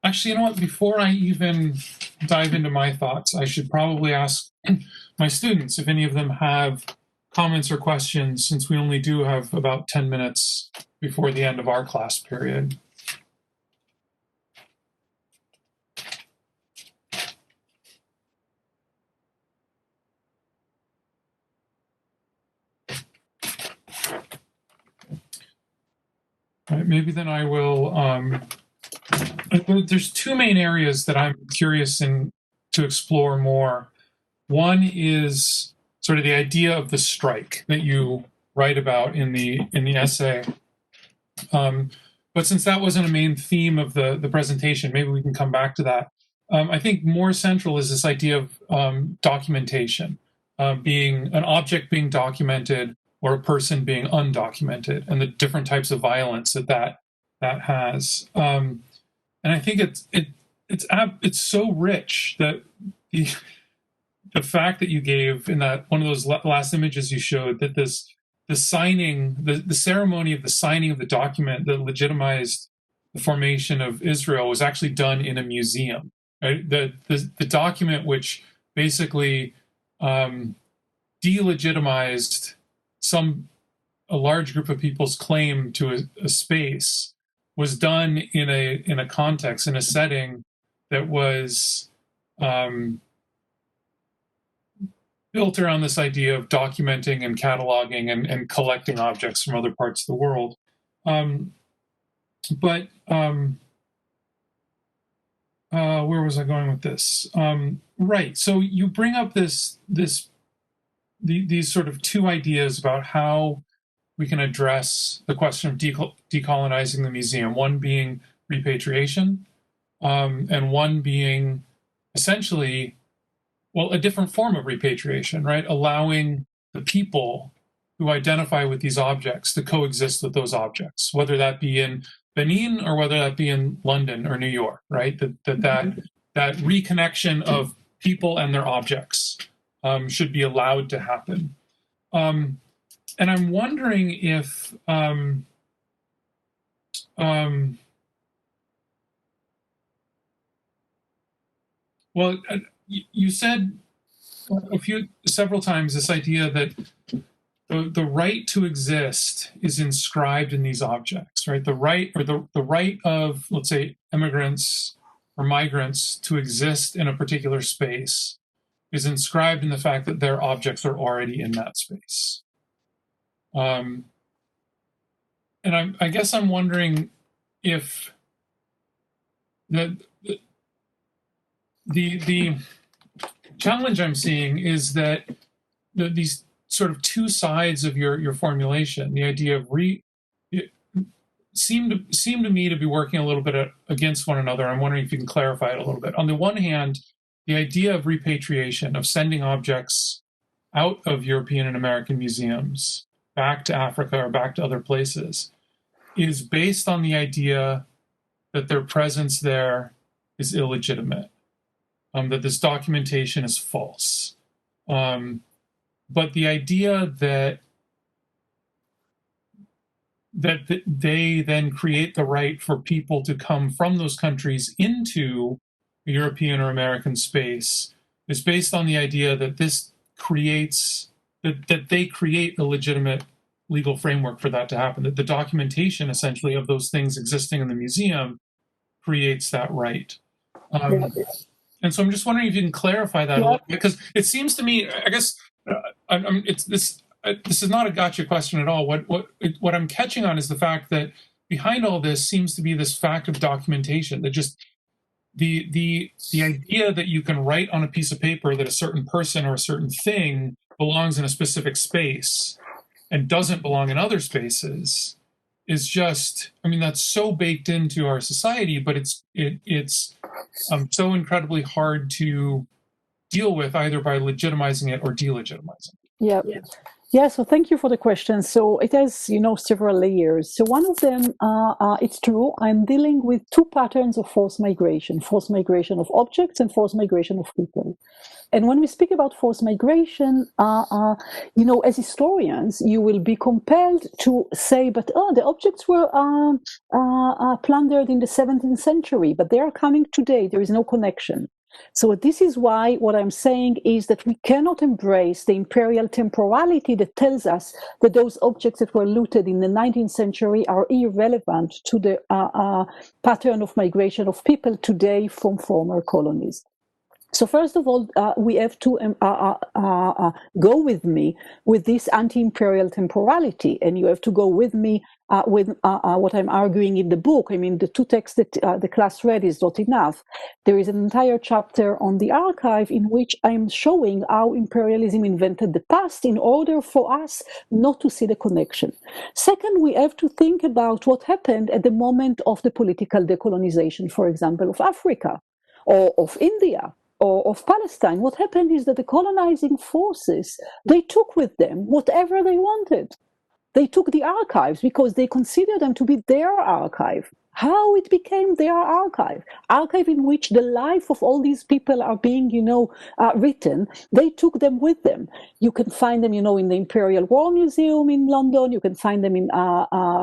Actually, you know what? Before I even dive into my thoughts, I should probably ask my students if any of them have comments or questions, since we only do have about 10 minutes before the end of our class period. All right, maybe then I will. There's two main areas that I'm curious to explore more. One is sort of the idea of the strike that you write about in the essay. But since that wasn't a main theme of the presentation, maybe we can come back to that. I think more central is this idea of documentation, being an object being documented or a person being undocumented, and the different types of violence that has. And I think it's so rich that the fact that you gave in that one of those last images you showed, that the signing, the ceremony of the signing of the document that legitimized the formation of Israel was actually done in a museum. Right? The document which basically delegitimized a large group of people's claim to a space was done in a context, in a setting that was built around this idea of documenting and cataloging and collecting objects from other parts of the world. Where was I going with this? Right. So you bring up these sort of two ideas about how we can address the question of decolonizing the museum. One being repatriation, and one being essentially, well, a different form of repatriation, right? Allowing the people who identify with these objects to coexist with those objects, whether that be in Benin or whether that be in London or New York, right? That reconnection of people and their objects should be allowed to happen. And I'm wondering if well, you said several times this idea that the right to exist is inscribed in these objects, right? The right, or the right of, let's say, immigrants or migrants to exist in a particular space is inscribed in the fact that their objects are already in that space. And I guess I'm wondering if the challenge I'm seeing is that these sort of two sides of your formulation, the idea of seem to me to be working a little bit against one another. I'm wondering if you can clarify it a little bit. On the one hand, the idea of repatriation, of sending objects out of European and American museums back to Africa or back to other places, is based on the idea that their presence there is illegitimate, that this documentation is false. But the idea that they then create the right for people to come from those countries into a European or American space is based on the idea that this creates, that they create a legitimate legal framework for that to happen, that the documentation essentially of those things existing in the museum creates that right. And so I'm just wondering if you can clarify that a little bit, because it seems to me, I guess, this is not a gotcha question at all. What I'm catching on is the fact that behind all this seems to be this fact of documentation, that just the idea that you can write on a piece of paper that a certain person or a certain thing belongs in a specific space and doesn't belong in other spaces is just, I mean, that's so baked into our society, but it's so incredibly hard to deal with either by legitimizing it or delegitimizing it. Yeah, so thank you for the question. So it has, several layers. So one of them, it's true, I'm dealing with two patterns of forced migration of objects and forced migration of people. And when we speak about forced migration, as historians, you will be compelled to say, but the objects were plundered in the 17th century, but they are coming today. There is no connection. So this is why what I'm saying is that we cannot embrace the imperial temporality that tells us that those objects that were looted in the 19th century are irrelevant to the pattern of migration of people today from former colonies. So first of all, we have to go with me with this anti-imperial temporality, and you have to go with me with what I'm arguing in the book. I mean, the two texts that the class read is not enough. There is an entire chapter on the archive in which I'm showing how imperialism invented the past in order for us not to see the connection. Second, we have to think about what happened at the moment of the political decolonization, for example, of Africa or of India, or of Palestine. What happened is that the colonizing forces, they took with them whatever they wanted. They took the archives because they considered them to be their archive. How it became their archive in which the life of all these people are being, written, they took them with them. You can find them, in the Imperial War Museum in London. You can find them in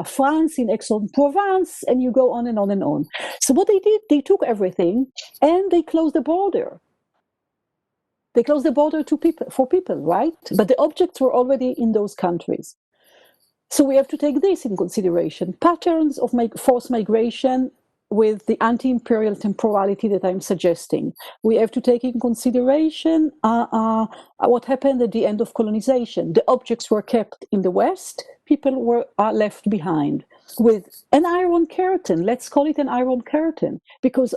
France, in Aix-en-Provence, and you go on and on and on. So what they did, they took everything and they closed the border. They closed the border for people, right? But the objects were already in those countries. So we have to take this in consideration. Patterns of forced migration with the anti-imperial temporality that I'm suggesting. We have to take in consideration what happened at the end of colonization. The objects were kept in the West, people were left behind with an iron curtain. Let's call it an iron curtain, because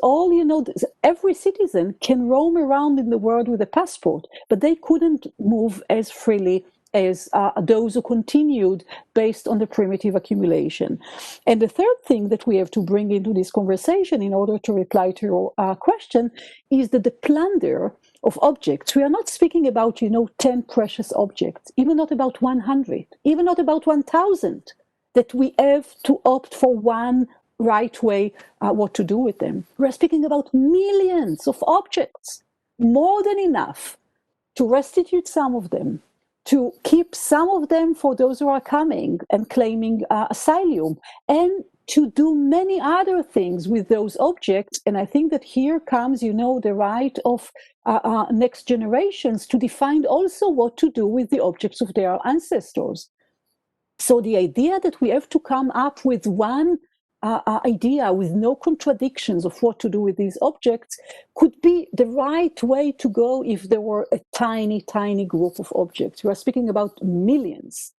every citizen can roam around in the world with a passport, but they couldn't move as freely as those who continued based on the primitive accumulation. And the third thing that we have to bring into this conversation in order to reply to your question is that the plunder of objects, we are not speaking about, 10 precious objects, even not about 100, even not about 1,000, that we have to opt for one right way what to do with them. We're speaking about millions of objects, more than enough to restitute some of them, to keep some of them for those who are coming and claiming asylum, and to do many other things with those objects. And I think that here comes, the right of next generations to define also what to do with the objects of their ancestors. So the idea that we have to come up with one idea with no contradictions of what to do with these objects could be the right way to go if there were a tiny, tiny group of objects. We are speaking about millions.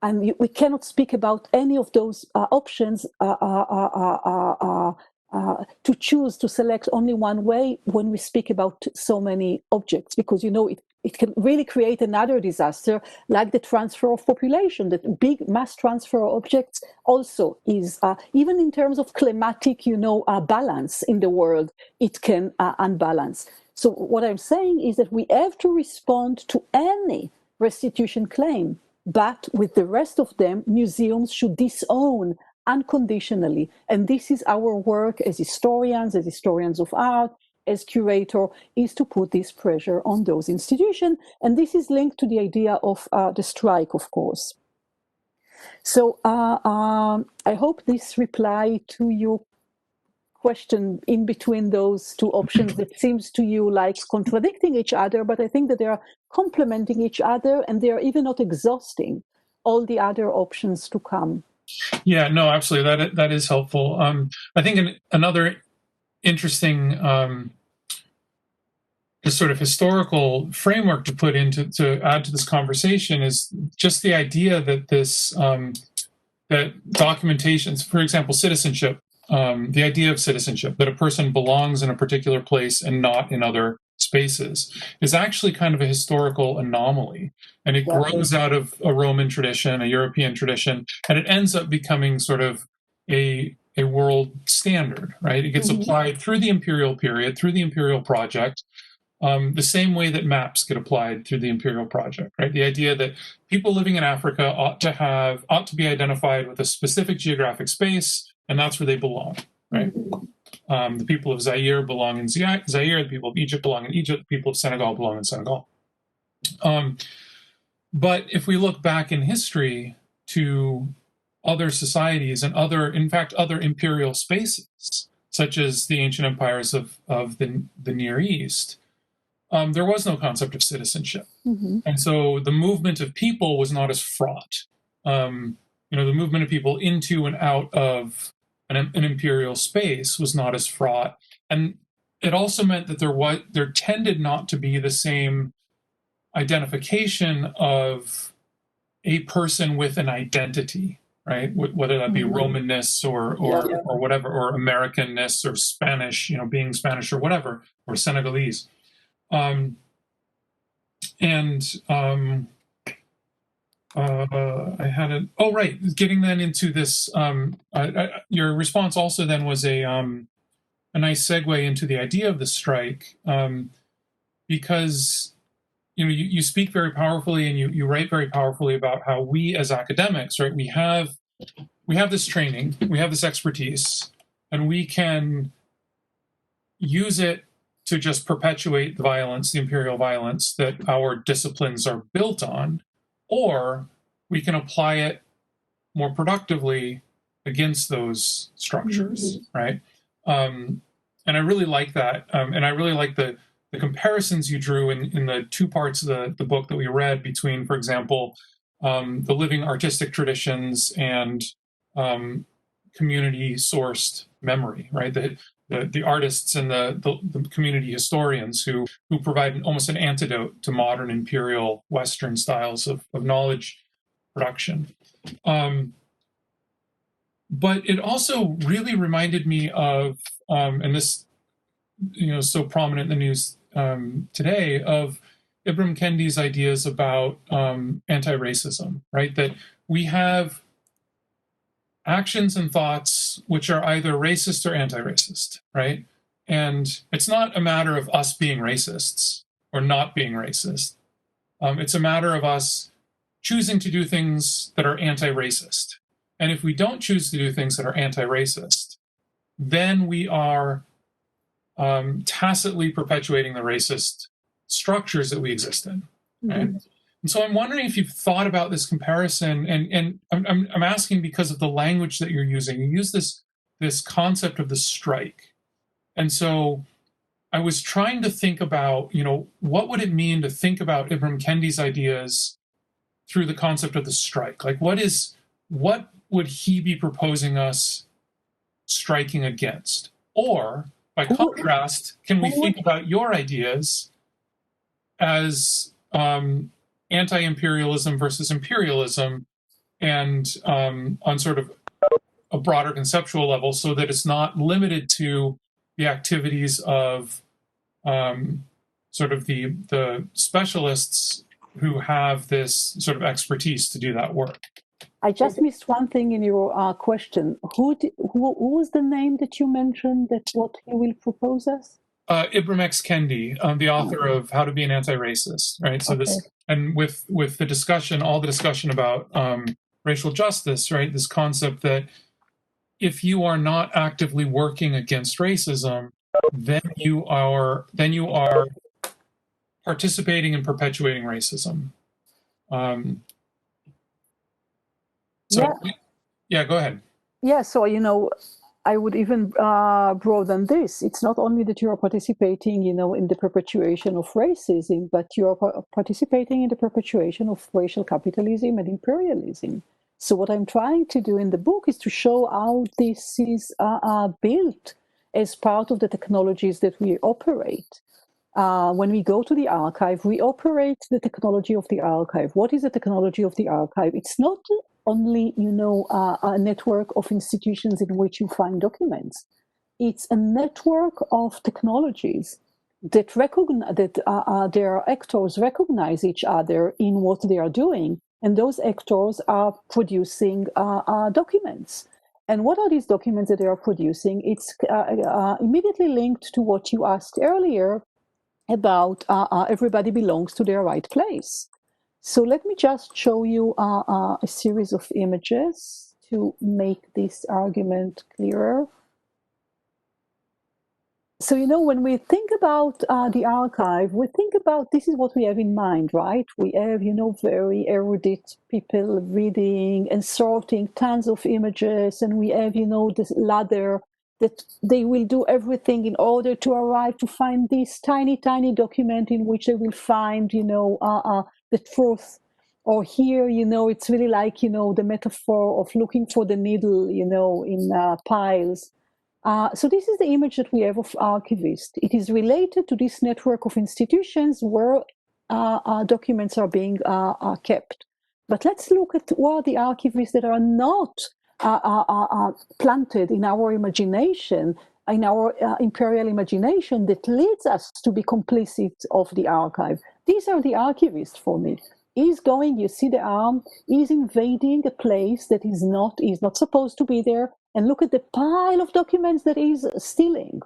And we cannot speak about any of those options to choose to select only one way when we speak about so many objects, because it can really create another disaster, like the transfer of population. That big mass transfer of objects also is, even in terms of climatic, balance in the world, it can unbalance. So what I'm saying is that we have to respond to any restitution claim, but with the rest of them, museums should disown unconditionally. And this is our work as historians of art, as curator, is to put this pressure on those institutions. And this is linked to the idea of the strike, of course. So I hope this reply to your question in between those two options that seems to you like contradicting each other, but I think that they are complementing each other, and they are even not exhausting all the other options to come. Yeah, no, absolutely. That is helpful. I think another interesting just sort of historical framework to put into to add to this conversation is just the idea that this that documentations, for example, citizenship, the idea of citizenship, that a person belongs in a particular place and not in other spaces, is actually kind of a historical anomaly. And it grows out of a Roman tradition, a European tradition, and it ends up becoming sort of a world standard, right? It gets applied through the imperial period, through the imperial project, the same way that maps get applied through the imperial project, right? The idea that people living in Africa ought to be identified with a specific geographic space, and that's where they belong, right? The people of Zaire belong in Zaire, the people of Egypt belong in Egypt, the people of Senegal belong in Senegal. But if we look back in history to other societies and other imperial spaces, such as the ancient empires of the Near East, there was no concept of citizenship. And so the movement of people was not as fraught. The movement of people into and out of an imperial space was not as fraught. And it also meant that there tended not to be the same identification of a person with an identity, right? Whether that be Romanness or whatever, or Americanness or Spanish, being Spanish or whatever, or Senegalese. I had getting then into this, your response also then was a nice segue into the idea of the strike, because you speak very powerfully and you write very powerfully about how we as academics, right, we have this training, we have this expertise, and we can use it to just perpetuate the violence, the imperial violence that our disciplines are built on, or we can apply it more productively against those structures, right? And I really like that. And I really like the comparisons you drew in the two parts of the book that we read between, for example, the living artistic traditions and community-sourced memory, right? The artists and the community historians who provide almost an antidote to modern imperial Western styles of knowledge production. But it also really reminded me of, and this, so prominent in the news today, of Ibram Kendi's ideas about anti-racism, right? That we have actions and thoughts which are either racist or anti-racist, right? And it's not a matter of us being racists or not being racist. It's a matter of us choosing to do things that are anti-racist. And if we don't choose to do things that are anti-racist, then we are tacitly perpetuating the racist structures that we exist in, right? And so I'm wondering if you've thought about this comparison, and I'm asking because of the language that you're using. You use this concept of the strike. And so I was trying to think about, what would it mean to think about Ibram Kendi's ideas through the concept of the strike? Like, what would he be proposing us striking against? Or, by contrast, can we think about your ideas as anti-imperialism versus imperialism, and on sort of a broader conceptual level, so that it's not limited to the activities of sort of the specialists who have this sort of expertise to do that work? I just missed one thing in your question. Who was the name that you mentioned that what he will propose us? Ibram X. Kendi, the author of How to Be an Anti-Racist, right? So this, and with the discussion, all the discussion about racial justice, right? This concept that if you are not actively working against racism, then you are participating in perpetuating racism. Go ahead. Yeah, so, I would even broaden this. It's not only that you are participating, in the perpetuation of racism, but you are participating in the perpetuation of racial capitalism and imperialism. So what I'm trying to do in the book is to show how this is built as part of the technologies that we operate. When we go to the archive, we operate the technology of the archive. What is the technology of the archive? It's not only, a network of institutions in which you find documents. It's a network of technologies that recognize that their actors recognize each other in what they are doing, and those actors are producing documents. And what are these documents that they are producing? It's immediately linked to what you asked earlier about everybody belongs to their right place. So let me just show you a series of images to make this argument clearer. So, when we think about the archive, we think about, this is what we have in mind, right? We have, very erudite people reading and sorting tons of images, and we have, this ladder that they will do everything in order to arrive to find this tiny, tiny document in which they will find, the truth. Or here, it's really like, the metaphor of looking for the needle, in piles. So this is the image that we have of archivists. It is related to this network of institutions where documents are being kept. But let's look at what are the archivists that are not planted in our imagination, in our imperial imagination, that leads us to be complicit of the archive. These are the archivists for me. He's going, you see the arm, he's invading a place that is not supposed to be there, and look at the pile of documents that he's stealing.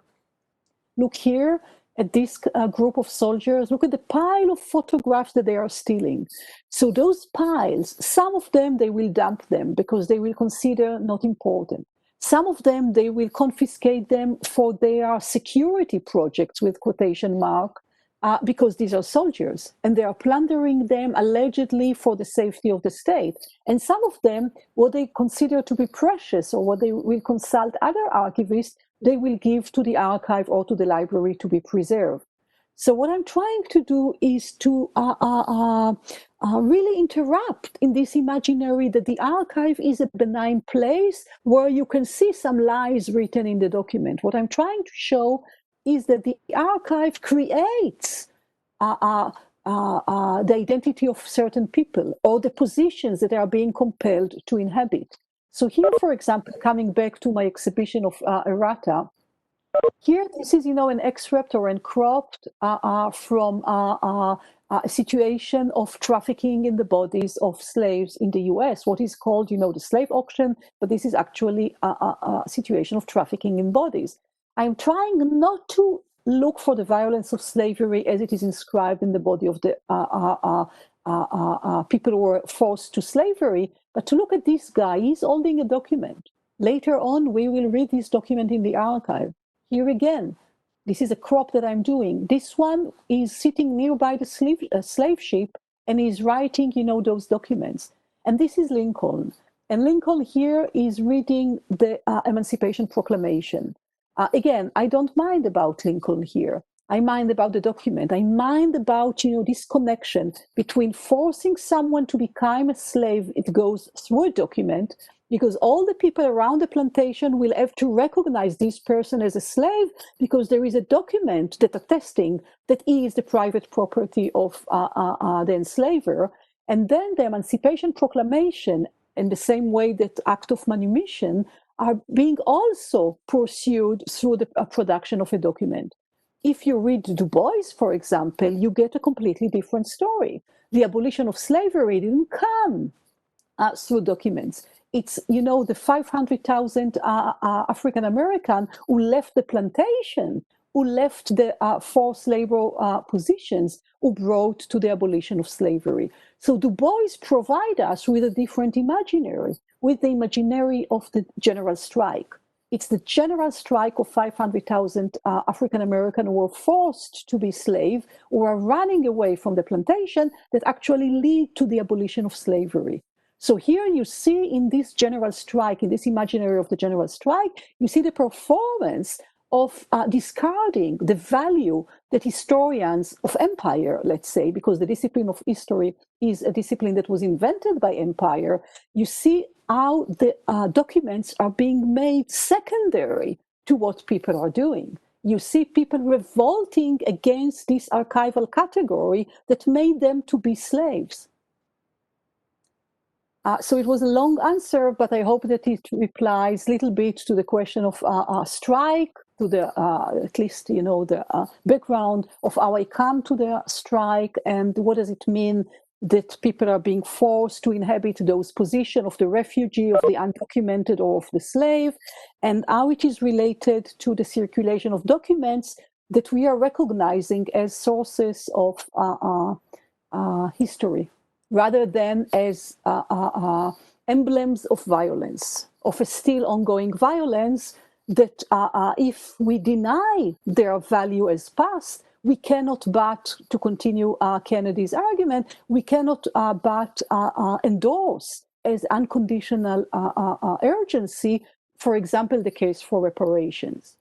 Look here at this group of soldiers, look at the pile of photographs that they are stealing. So those piles, some of them, they will dump them because they will consider not important. Some of them, they will confiscate them for their security projects, with quotation mark, because these are soldiers, and they are plundering them allegedly for the safety of the state. And some of them, what they consider to be precious, or what they will consult other archivists, they will give to the archive or to the library to be preserved. So what I'm trying to do is to really interrupt in this imaginary that the archive is a benign place where you can see some lies written in the document. What I'm trying to show is that the archive creates the identity of certain people or the positions that they are being compelled to inhabit. So here, for example, coming back to my exhibition of errata, here this is, an excerpt or cropped from a situation of trafficking in the bodies of slaves in the US, what is called, the slave auction, but this is actually a situation of trafficking in bodies. I'm trying not to look for the violence of slavery as it is inscribed in the body of the people who were forced to slavery, but to look at this guy. He's holding a document. Later on, we will read this document in the archive. Here again, this is a crop that I'm doing. This one is sitting nearby the slave ship and is writing, those documents. And this is Lincoln. And Lincoln here is reading the Emancipation Proclamation. Again, I don't mind about Lincoln here. I mind about the document. I mind about, this connection between forcing someone to become a slave. It goes through a document because all the people around the plantation will have to recognize this person as a slave because there is a document that attesting that he is the private property of the enslaver. And then the Emancipation Proclamation, in the same way that Act of Manumission, are being also pursued through the production of a document. If you read Du Bois, for example, you get a completely different story. The abolition of slavery didn't come through documents. It's, the 500,000 African American who left the plantation, who left the forced labor positions, who brought to the abolition of slavery. So Du Bois provide us with a different imaginary, with the imaginary of the general strike. It's the general strike of 500,000 African American who were forced to be slaves, or are running away from the plantation, that actually lead to the abolition of slavery. So here you see in this general strike, in this imaginary of the general strike, you see the performance of discarding the value that historians of empire, let's say, because the discipline of history is a discipline that was invented by empire. You see how the documents are being made secondary to what people are doing. You see people revolting against this archival category that made them to be slaves. So it was a long answer, but I hope that it replies a little bit to the question of strike, to the at least the background of how I come to the strike, and what does it mean that people are being forced to inhabit those positions of the refugee, of the undocumented, or of the slave, and how it is related to the circulation of documents that we are recognizing as sources of history, rather than as emblems of violence, of a still ongoing violence that if we deny their value as past, we cannot but, to continue Kennedy's argument, we cannot but endorse as unconditional urgency, for example, the case for reparations.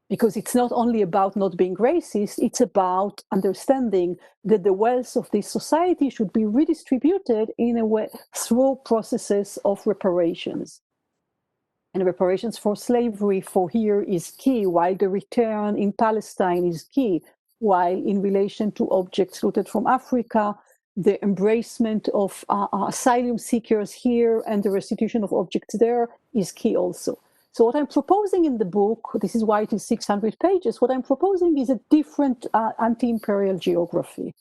Because it's not only about not being racist, it's about understanding that the wealth of this society should be redistributed in a way through processes of reparations. And reparations for slavery for here is key, while the return in Palestine is key, while in relation to objects looted from Africa, the embracement of asylum seekers here and the restitution of objects there is key also. So what I'm proposing in the book, this is why it is 600 pages, what I'm proposing is a different anti-imperial geography.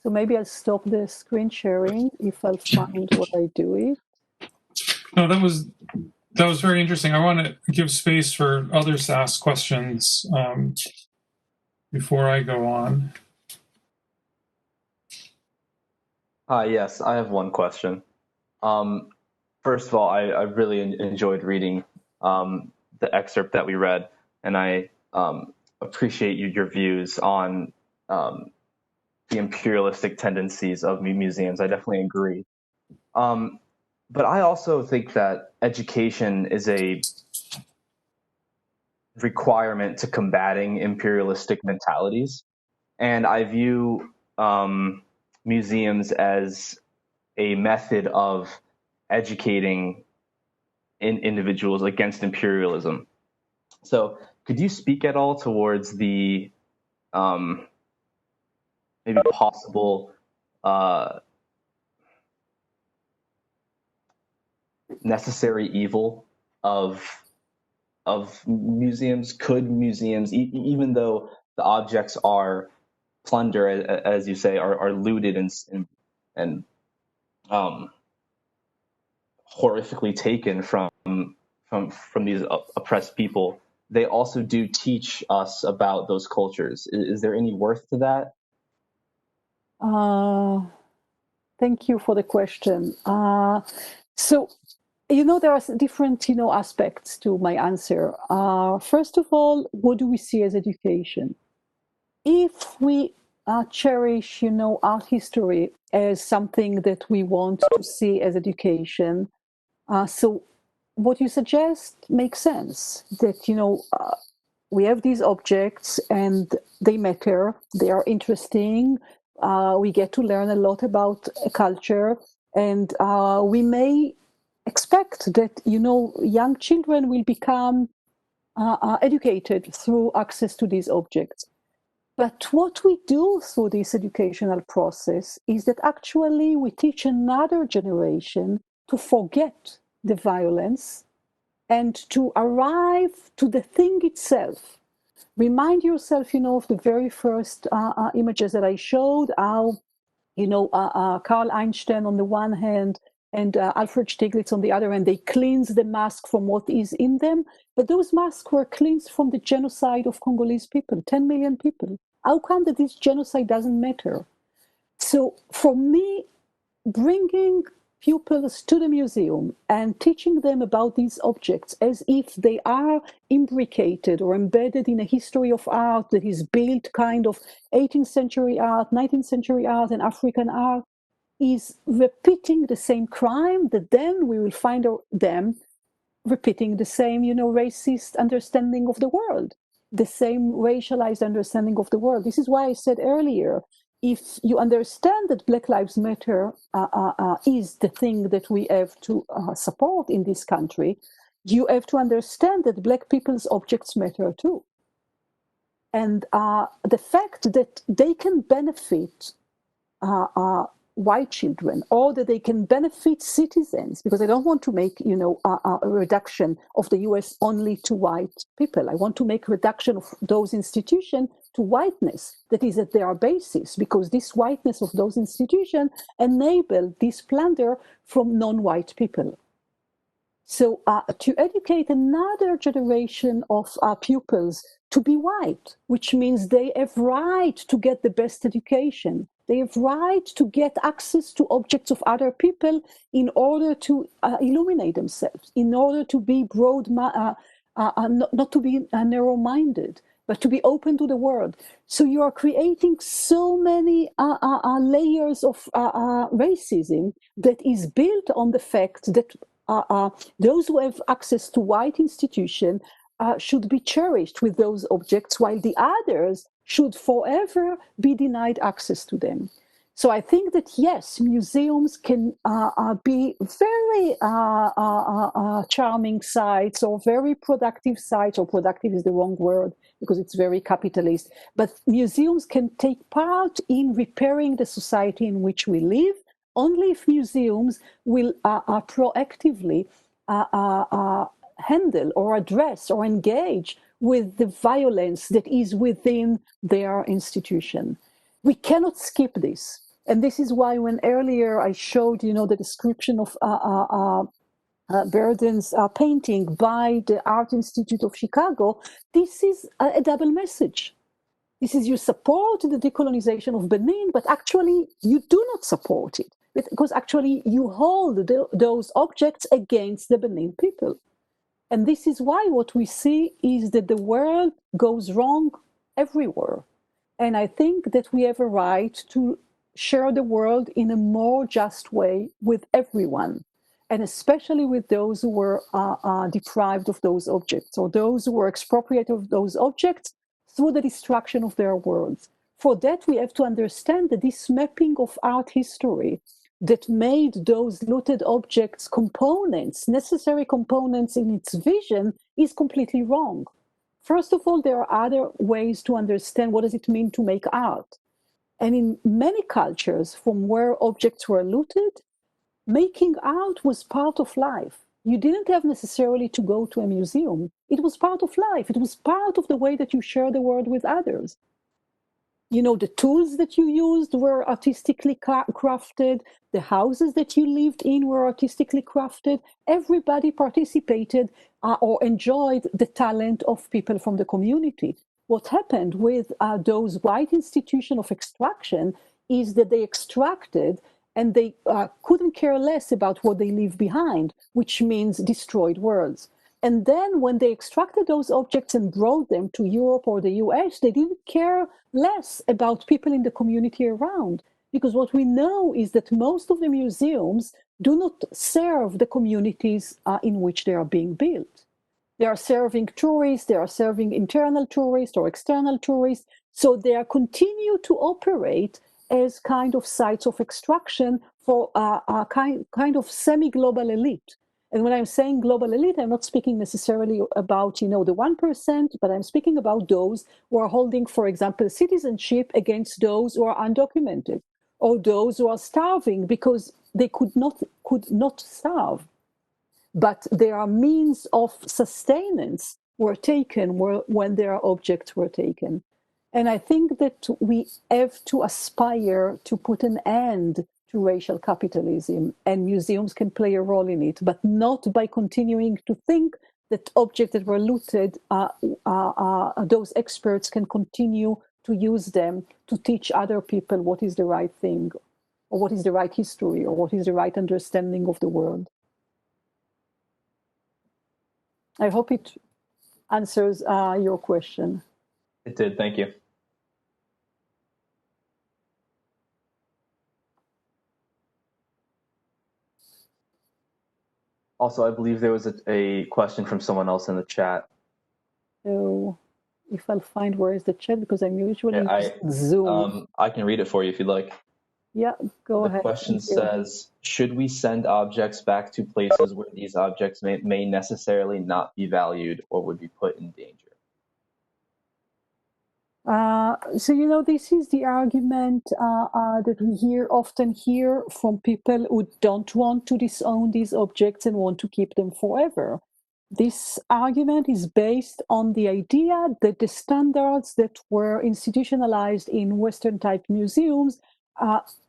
So maybe I'll stop the screen sharing if I'll find what I do it. No, that was very interesting. I want to give space for others to ask questions before I go on. Hi, yes, I have one question. First of all, I really enjoyed reading the excerpt that we read, and I appreciate your views on the imperialistic tendencies of museums. I definitely agree. But I also think that education is a requirement to combating imperialistic mentalities, and I view museums as a method of educating individuals against imperialism. So could you speak at all towards the maybe possible necessary evil of museums? Could museums, even though the objects are plunder, as you say, are looted and horrifically taken from these oppressed people, they also do teach us about those cultures. Is there any worth to that? Thank you for the question. So, there are different, aspects to my answer. First of all, what do we see as education? If we cherish, art history as something that we want to see as education, so what you suggest makes sense, that, we have these objects and they matter, they are interesting, we get to learn a lot about a culture, and we may expect that, young children will become educated through access to these objects. But what we do through this educational process is that actually we teach another generation to forget the violence and to arrive to the thing itself. Remind yourself, of the very first images that I showed, how, Carl Einstein on the one hand and Alfred Stiglitz on the other hand, they cleanse the mask from what is in them. But those masks were cleansed from the genocide of Congolese people, 10 million people. How come that this genocide doesn't matter? So for me, bringing pupils to the museum and teaching them about these objects as if they are imbricated or embedded in a history of art that is built kind of 18th century art, 19th century art, and African art, is repeating the same crime, that then we will find them repeating the same, racist understanding of the world, the same racialized understanding of the world. This is why I said earlier, if you understand that Black Lives Matter is the thing that we have to support in this country, you have to understand that Black people's objects matter too. And the fact that they can benefit white children, or that they can benefit citizens, because I don't want to make, a reduction of the US only to white people. I want to make reduction of those institutions to whiteness that is at their basis, because this whiteness of those institutions enable this plunder from non-white people. So to educate another generation of pupils to be white, which means they have right to get the best education. They have right to get access to objects of other people in order to illuminate themselves, in order to be broad, not to be narrow-minded, but to be open to the world. So you are creating so many layers of racism that is built on the fact that those who have access to white institutions should be cherished with those objects, while the others should forever be denied access to them. So I think that, yes, museums can be very charming sites, or very productive sites, or productive is the wrong word because it's very capitalist, but museums can take part in repairing the society in which we live, only if museums will proactively handle or address or engage with the violence that is within their institution. We cannot skip this. And this is why when earlier I showed, the description of Burden's painting by the Art Institute of Chicago, this is a double message. This is, you support the decolonization of Benin, but actually you do not support it, because actually you hold those objects against the Benin people. And this is why what we see is that the world goes wrong everywhere. And I think that we have a right to share the world in a more just way with everyone, and especially with those who were deprived of those objects, or those who were expropriated of those objects through the destruction of their worlds. For that, we have to understand that this mapping of art history that made those looted objects components, necessary components in its vision, is completely wrong. First of all, there are other ways to understand what does it mean to make art. And in many cultures from where objects were looted, making art was part of life. You didn't have necessarily to go to a museum. It was part of life. It was part of the way that you share the world with others. The tools that you used were artistically crafted. The houses that you lived in were artistically crafted. Everybody participated or enjoyed the talent of people from the community. What happened with those white institutions of extraction is that they extracted and they couldn't care less about what they leave behind, which means destroyed worlds. And then when they extracted those objects and brought them to Europe or the US, they didn't care less about people in the community around. Because what we know is that most of the museums do not serve the communities in which they are being built. They are serving tourists, they are serving internal tourists or external tourists. So they are continue to operate as kind of sites of extraction for a kind of semi-global elite. And when I'm saying global elite, I'm not speaking necessarily about, the 1%, but I'm speaking about those who are holding, for example, citizenship against those who are undocumented, or those who are starving because they could not starve. But their means of sustenance were taken when their objects were taken. And I think that we have to aspire to put an end to racial capitalism, and museums can play a role in it, but not by continuing to think that objects that were looted, those experts can continue to use them to teach other people what is the right thing. or what is the right history, or what is the right understanding of the world. I hope it answers your question. It did. Thank you. Also, I believe there was a question from someone else in the chat. So if I'll find where is the chat, because I'm usually Zoom. I can read it for you if you'd like. Yeah, go ahead. The question says, should we send objects back to places where these objects may necessarily not be valued or would be put in danger? So, this is the argument that we often hear from people who don't want to disown these objects and want to keep them forever. This argument is based on the idea that the standards that were institutionalized in Western-type museums,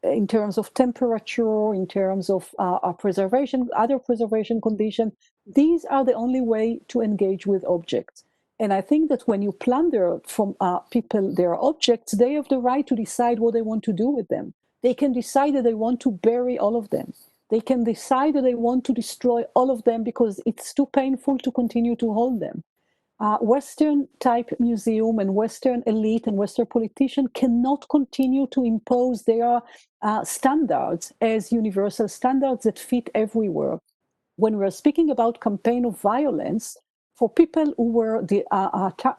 in terms of temperature, in terms of preservation, other preservation conditions, these are the only way to engage with objects. And I think that when you plunder from people their objects, they have the right to decide what they want to do with them. They can decide that they want to bury all of them. They can decide that they want to destroy all of them because it's too painful to continue to hold them. Western-type museum and Western elite and Western politicians cannot continue to impose their standards as universal standards that fit everywhere. When we're speaking about campaign of violence, for people who were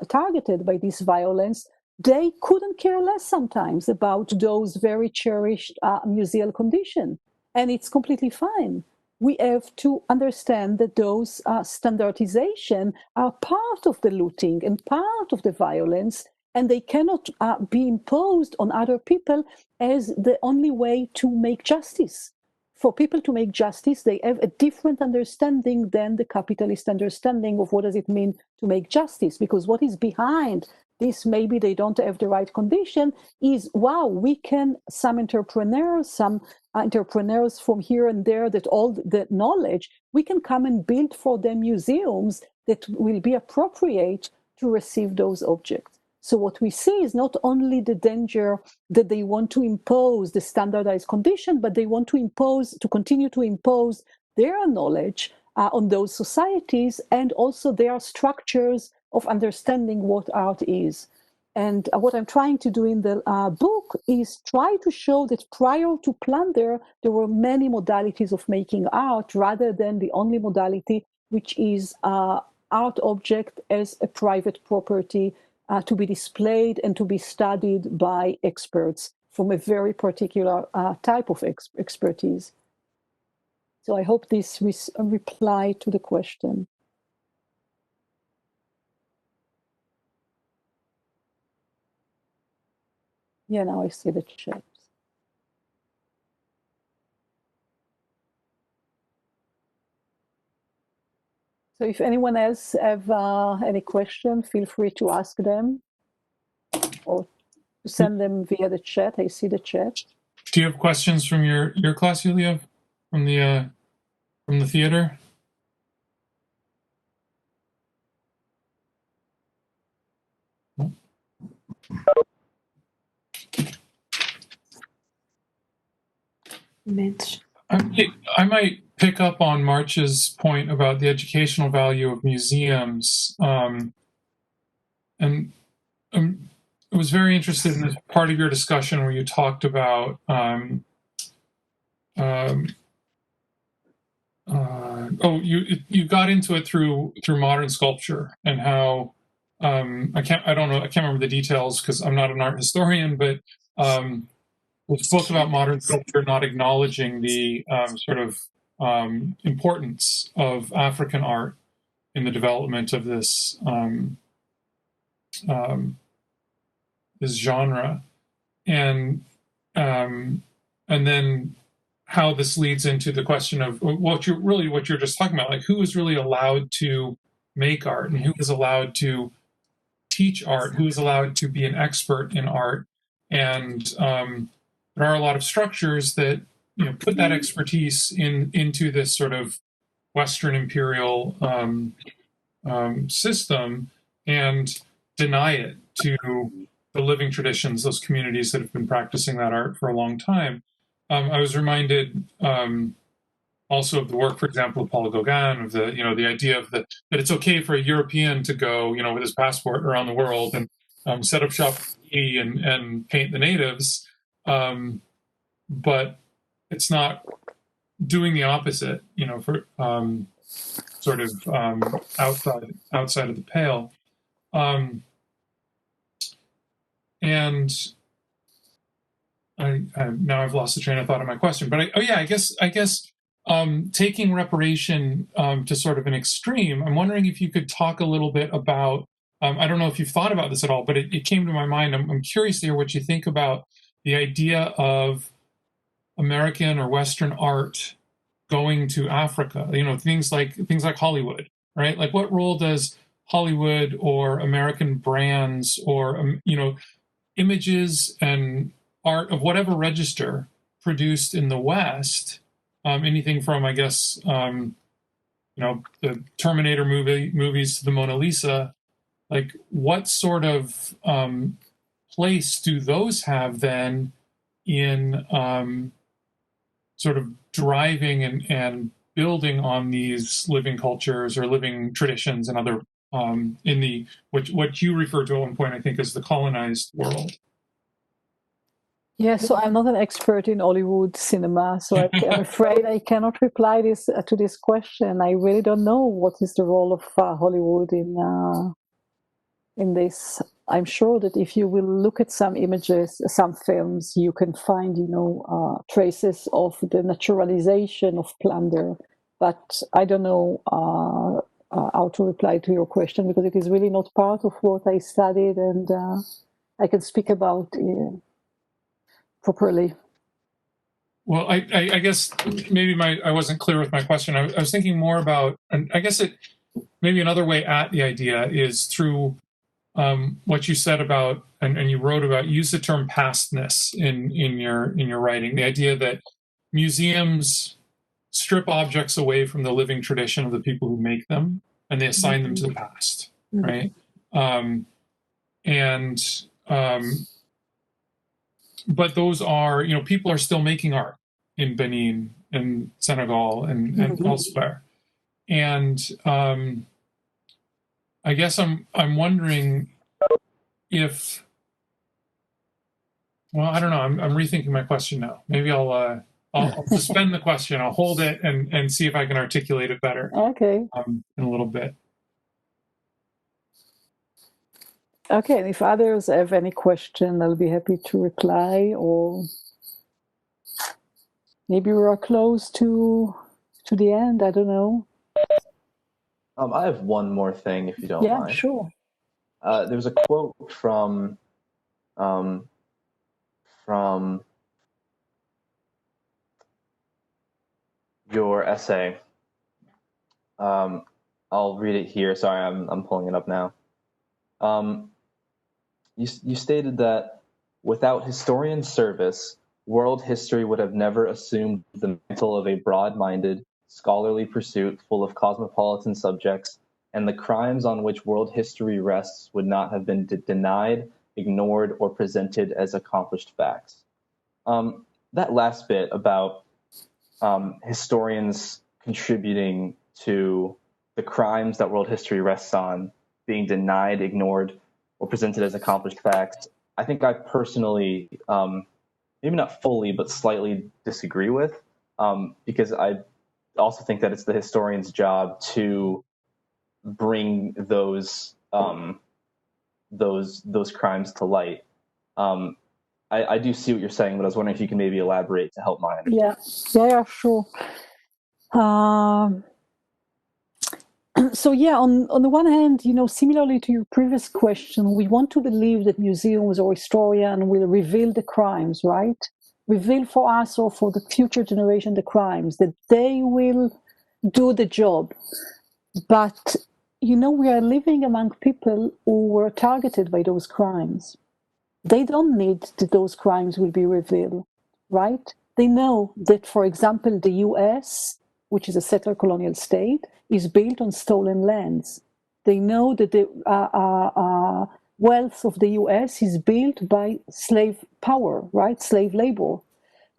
targeted by this violence, they couldn't care less sometimes about those very cherished museal conditions. And it's completely fine. We have to understand that those standardization are part of the looting and part of the violence, and they cannot be imposed on other people as the only way to make justice. For people to make justice, they have a different understanding than the capitalist understanding of what does it mean to make justice. Because what is behind this, maybe they don't have the right condition, is, wow, we can, some entrepreneurs from here and there that all the knowledge, we can come and build for them museums that will be appropriate to receive those objects. So what we see is not only the danger that they want to impose the standardized condition, but they want to continue to impose their knowledge on those societies and also their structures of understanding what art is. And what I'm trying to do in the book is try to show that prior to plunder, there were many modalities of making art rather than the only modality, which is art object as a private property to be displayed and to be studied by experts from a very particular type of expertise. So I hope this reply to the question. Yeah, now I see the chat. So if anyone else have any question, feel free to ask them or to send them via the chat. I see the chat. Do you have questions from your class, Yulia, from the theater? Mitch. I might pick up on March's point about the educational value of museums. And I was very interested in this part of your discussion where you talked about you got into it through modern sculpture and how I can't remember the details because I'm not an art historian, but we spoke about modern culture not acknowledging the importance of African art in the development of this this genre, and then how this leads into the question of what you're just talking about, like who is really allowed to make art and who is allowed to teach art, who is allowed to be an expert in art, and there are a lot of structures that put that expertise into this sort of Western imperial system and deny it to the living traditions, those communities that have been practicing that art for a long time. I was reminded also of the work, for example, of Paul Gauguin, of the idea of that it's okay for a European to go, with his passport around the world and set up shop and paint the natives, but it's not doing the opposite, for sort of outside of the pale, and I now I've lost the train of thought of my question, but I guess taking reparation to sort of an extreme, I'm wondering if you could talk a little bit about, I don't know if you've thought about this at all, but it came to my mind. I'm curious to hear what you think about the idea of American or Western art going to Africa, things like Hollywood, right? Like, what role does Hollywood or American brands or, images and art of whatever register produced in the West, anything from, I guess, the Terminator movies to the Mona Lisa, like, what sort of place do those have then in sort of driving and building on these living cultures or living traditions and other in the what you referred to at one point, I think, as the colonized world? Yeah, so I'm not an expert in Hollywood cinema, so I'm afraid I cannot reply to this question. I really don't know what is the role of Hollywood in this. I'm sure that if you will look at some images, some films, you can find, traces of the naturalization of plunder. But I don't know how to reply to your question, because it is really not part of what I studied and I can speak about properly. Well, I guess maybe I wasn't clear with my question. I was thinking more about, and I guess maybe another way at the idea is through what you said about, and you wrote about, use the term pastness in your writing, the idea that museums strip objects away from the living tradition of the people who make them, and they assign them to the past, right? But those are, people are still making art in Benin and Senegal and elsewhere. And I guess I'm wondering if, well, I don't know. I'm rethinking my question now. Maybe I'll suspend the question. I'll hold it and see if I can articulate it better. Okay. In a little bit. Okay, and if others have any question, I'll be happy to reply, or maybe we're close to the end. I don't know. I have one more thing, if you don't mind. Yeah, sure. There was a quote from your essay. I'll read it here. Sorry, I'm pulling it up now. You stated that without historian service, world history would have never assumed the mantle of a broad-minded, scholarly pursuit full of cosmopolitan subjects, and the crimes on which world history rests would not have been denied, ignored, or presented as accomplished facts. That last bit about historians contributing to the crimes that world history rests on being denied, ignored, or presented as accomplished facts, I think I personally, maybe not fully, but slightly disagree with, because I also think that it's the historian's job to bring those crimes to light. I do see what you're saying, but I was wondering if you can maybe elaborate to help my understanding. Yeah, sure. So yeah, on the one hand, similarly to your previous question, we want to believe that museums or historians will reveal the crimes, right? Reveal for us or for the future generation the crimes, that they will do the job. But, we are living among people who were targeted by those crimes. They don't need that those crimes will be revealed, right? They know that, for example, the US, which is a settler colonial state, is built on stolen lands. They know that the wealth of the US is built by slave power, right? Slave labor.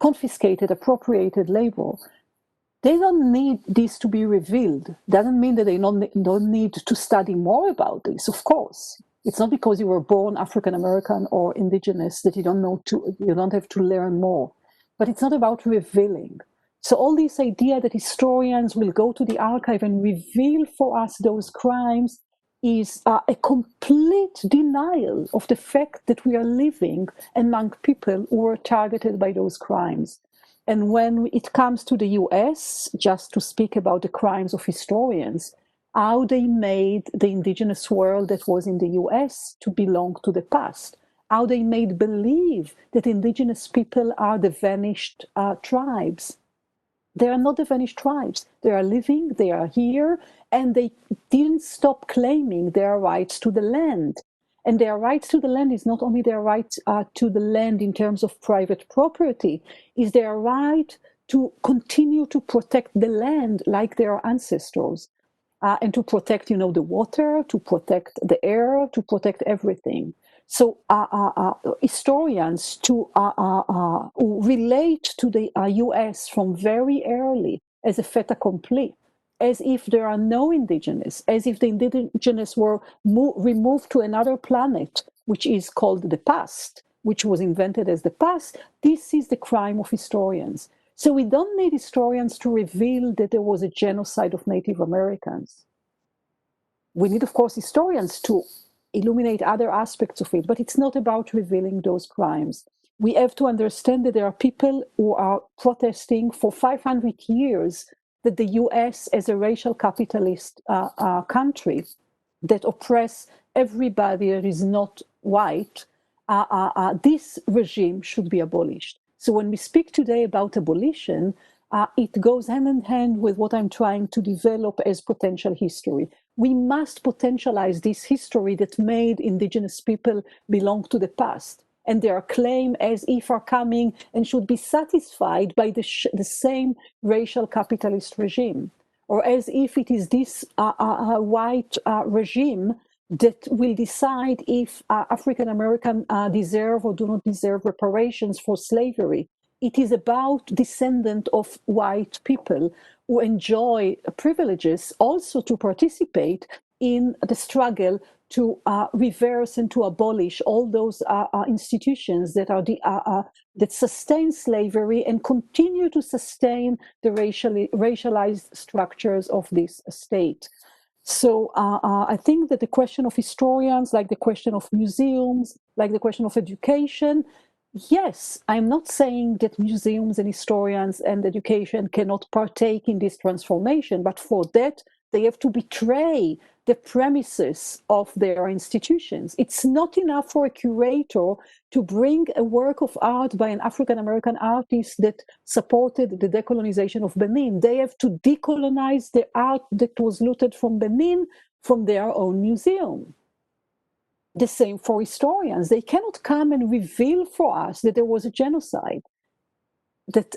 confiscated, appropriated labor. They don't need this to be revealed. Doesn't mean that they don't need to study more about this, of course. It's not because you were born African American or indigenous that you don't have to learn more. But it's not about revealing. So all this idea that historians will go to the archive and reveal for us those crimes is a complete denial of the fact that we are living among people who were targeted by those crimes. And when it comes to the US, just to speak about the crimes of historians, how they made the indigenous world that was in the US to belong to the past, how they made believe that indigenous people are the vanished tribes. They are not the vanished tribes. They are living, they are here, and they didn't stop claiming their rights to the land. And their rights to the land is not only their right to the land in terms of private property, is their right to continue to protect the land like their ancestors, and to protect, the water, to protect the air, to protect everything. So historians who relate to the US from very early as a fait accompli, as if there are no indigenous, as if the indigenous were removed to another planet, which is called the past, which was invented as the past. This is the crime of historians. So we don't need historians to reveal that there was a genocide of Native Americans. We need, of course, historians to illuminate other aspects of it, but it's not about revealing those crimes. We have to understand that there are people who are protesting for 500 years that the US, as a racial capitalist country that oppress everybody that is not white, this regime should be abolished. So when we speak today about abolition, it goes hand in hand with what I'm trying to develop as potential history. We must potentialize this history that made indigenous people belong to the past, and their claim as if are coming and should be satisfied by the same racial capitalist regime, or as if it is this white regime that will decide if African American deserve or do not deserve reparations for slavery. It is about descendants of white people who enjoy privileges also to participate in the struggle to reverse and to abolish all those institutions that are that sustain slavery and continue to sustain the racialized structures of this state. So I think that the question of historians, like the question of museums, like the question of education, yes, I'm not saying that museums and historians and education cannot partake in this transformation, but for that, they have to betray the premises of their institutions. It's not enough for a curator to bring a work of art by an African-American artist that supported the decolonization of Benin. They have to decolonize the art that was looted from Benin from their own museum. The same for historians. They cannot come and reveal for us that there was a genocide, that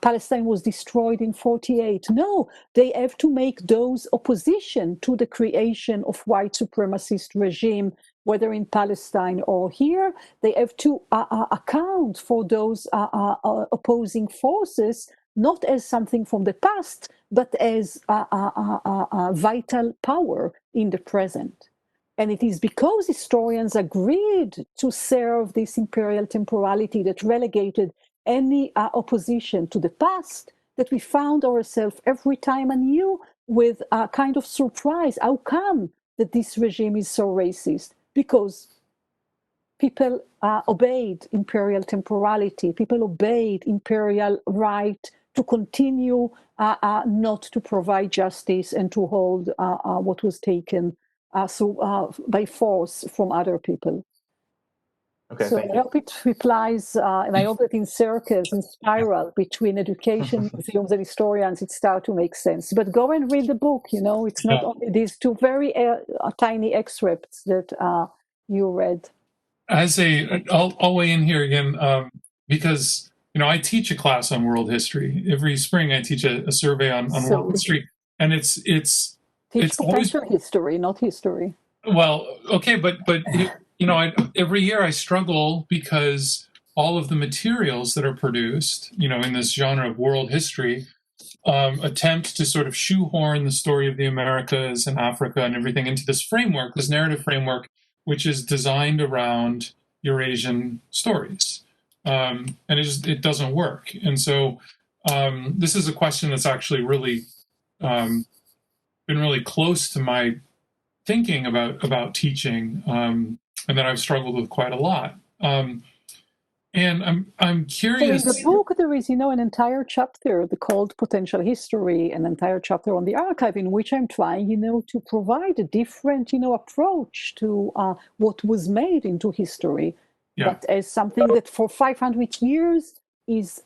Palestine was destroyed in 1948. No, they have to make those opposition to the creation of white supremacist regime, whether in Palestine or here. They have to account for those opposing forces, not as something from the past, but as a vital power in the present. And it is because historians agreed to serve this imperial temporality that relegated any opposition to the past that we found ourselves every time anew with a kind of surprise. How come that this regime is so racist? Because people obeyed imperial temporality. People obeyed imperial right to continue not to provide justice and to hold what was taken by force from other people. Okay, So I hope it replies, and I hope that in circles, in spiral between education, museums, and historians, it starts to make sense. But go and read the book. It's not only these two very tiny excerpts that you read. I'll weigh in here again because I teach a class on world history every spring. I teach a survey on world history, and it's potential history, not history. Well, okay, but every year I struggle because all of the materials that are produced, in this genre of world history, attempt to sort of shoehorn the story of the Americas and Africa and everything into this framework, this narrative framework, which is designed around Eurasian stories. And it doesn't work. And so this is a question that's actually really been really close to my thinking about teaching, and that I've struggled with quite a lot. And I'm curious. So in the book, there is, an entire chapter called Potential History, an entire chapter on the archive, in which I'm trying, to provide a different, approach to what was made into history, but as something that for 500 years is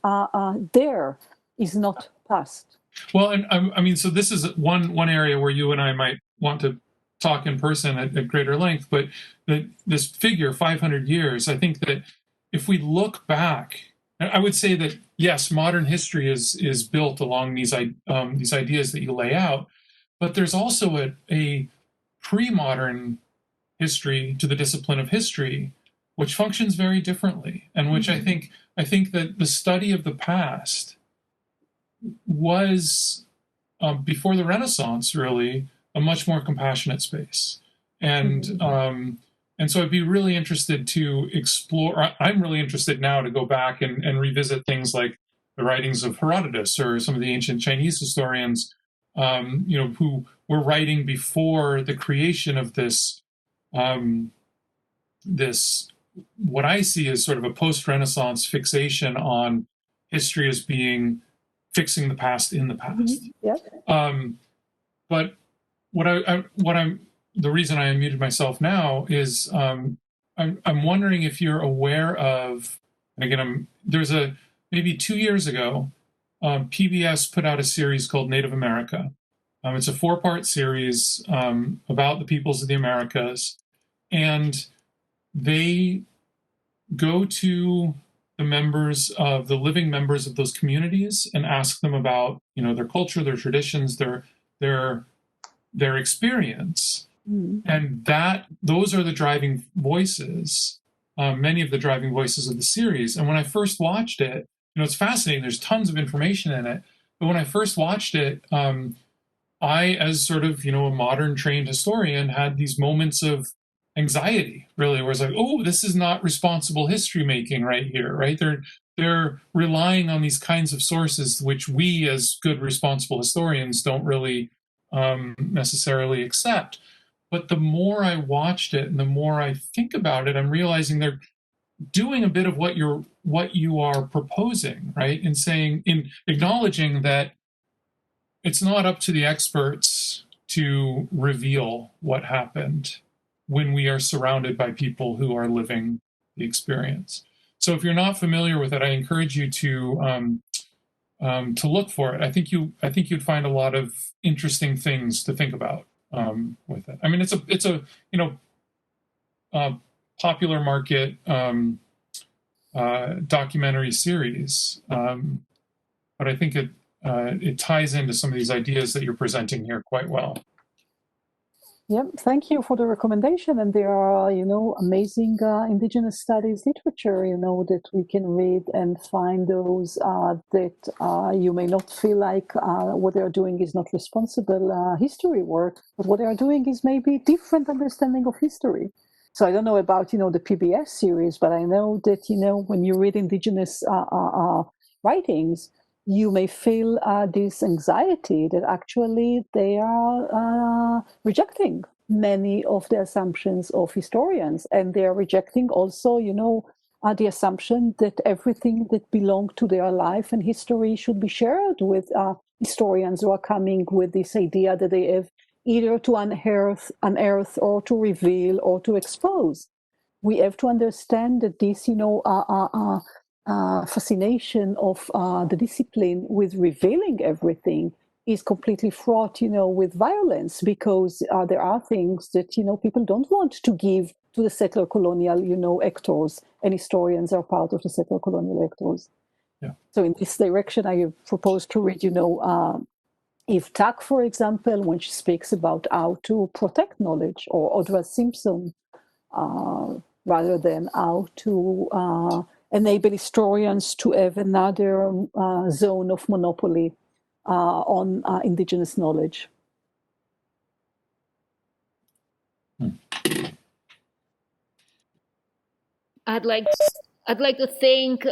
there, is not past. Well, and I mean, so this is one area where you and I might want to talk in person at greater length, but this figure, 500 years, I think that if we look back, I would say that, yes, modern history is built along these ideas that you lay out, but there's also a pre-modern history to the discipline of history, which functions very differently, and which I think that the study of the past was, before the Renaissance, really, a much more compassionate space. And so I'd be really interested to explore. I'm really interested now to go back and revisit things like the writings of Herodotus or some of the ancient Chinese historians, who were writing before the creation of this, what I see as sort of a post-Renaissance fixation on history as being fixing the past in the past. But the reason I unmuted myself now is I'm wondering if you're aware of, and again, maybe 2 years ago, PBS put out a series called Native America. It's a 4-part series about the peoples of the Americas, and they go to the living members of those communities and ask them about, their culture, their traditions, their experience. And those are the driving voices, many of the driving voices of the series. And when I first watched it, it's fascinating. There's tons of information in it. But when I first watched it, I, as sort of, a modern trained historian, had these moments of anxiety, really, where it's like, oh, this is not responsible history making right here, right? They're relying on these kinds of sources, which we, as good responsible historians, don't really necessarily accept. But the more I watched it and the more I think about it, I'm realizing they're doing a bit of what you are proposing, right? In acknowledging that it's not up to the experts to reveal what happened when we are surrounded by people who are living the experience. So if you're not familiar with it, I encourage you to look for it. I think you'd find a lot of interesting things to think about with it. I mean, it's a popular market documentary series, but I think it ties into some of these ideas that you're presenting here quite well. Yep, thank you for the recommendation. And there are, amazing indigenous studies literature, that we can read and find those that you may not feel like what they're doing is not responsible history work, but what they are doing is maybe different understanding of history. So I don't know about, the PBS series, but I know that, when you read indigenous writings, you may feel this anxiety that actually they are rejecting many of the assumptions of historians. And they are rejecting also, the assumption that everything that belonged to their life and history should be shared with historians who are coming with this idea that they have either to unearth or to reveal or to expose. We have to understand that this, fascination of the discipline with revealing everything is completely fraught, with violence, because there are things that, people don't want to give to the settler colonial, actors, and historians are part of the settler colonial actors. Yeah. So in this direction, I propose to read, Eve Tuck, for example, when she speaks about how to protect knowledge, or Audra Simpson, rather than how to enable historians to have another zone of monopoly on indigenous knowledge. I'd like to thank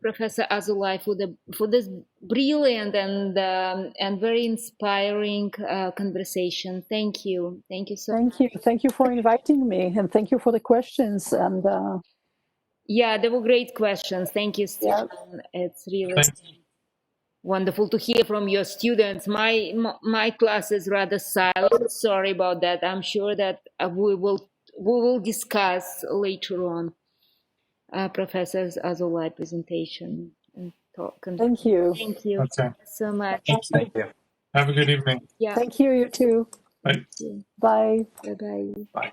Professor Azoulay for this brilliant and very inspiring conversation. Thank you so much. Thank you for inviting me, and thank you for the questions. And yeah, they were great questions. Thank you, Stephen. Yeah. It's really wonderful to hear from your students. My class is rather silent. Sorry about that. I'm sure that we will discuss later on Professor Azoulay presentation and talk. Thank you. Thank you so much. Thank you. Have a good evening. Yeah. Thank you. You too. Bye. Bye. Bye-bye. Bye.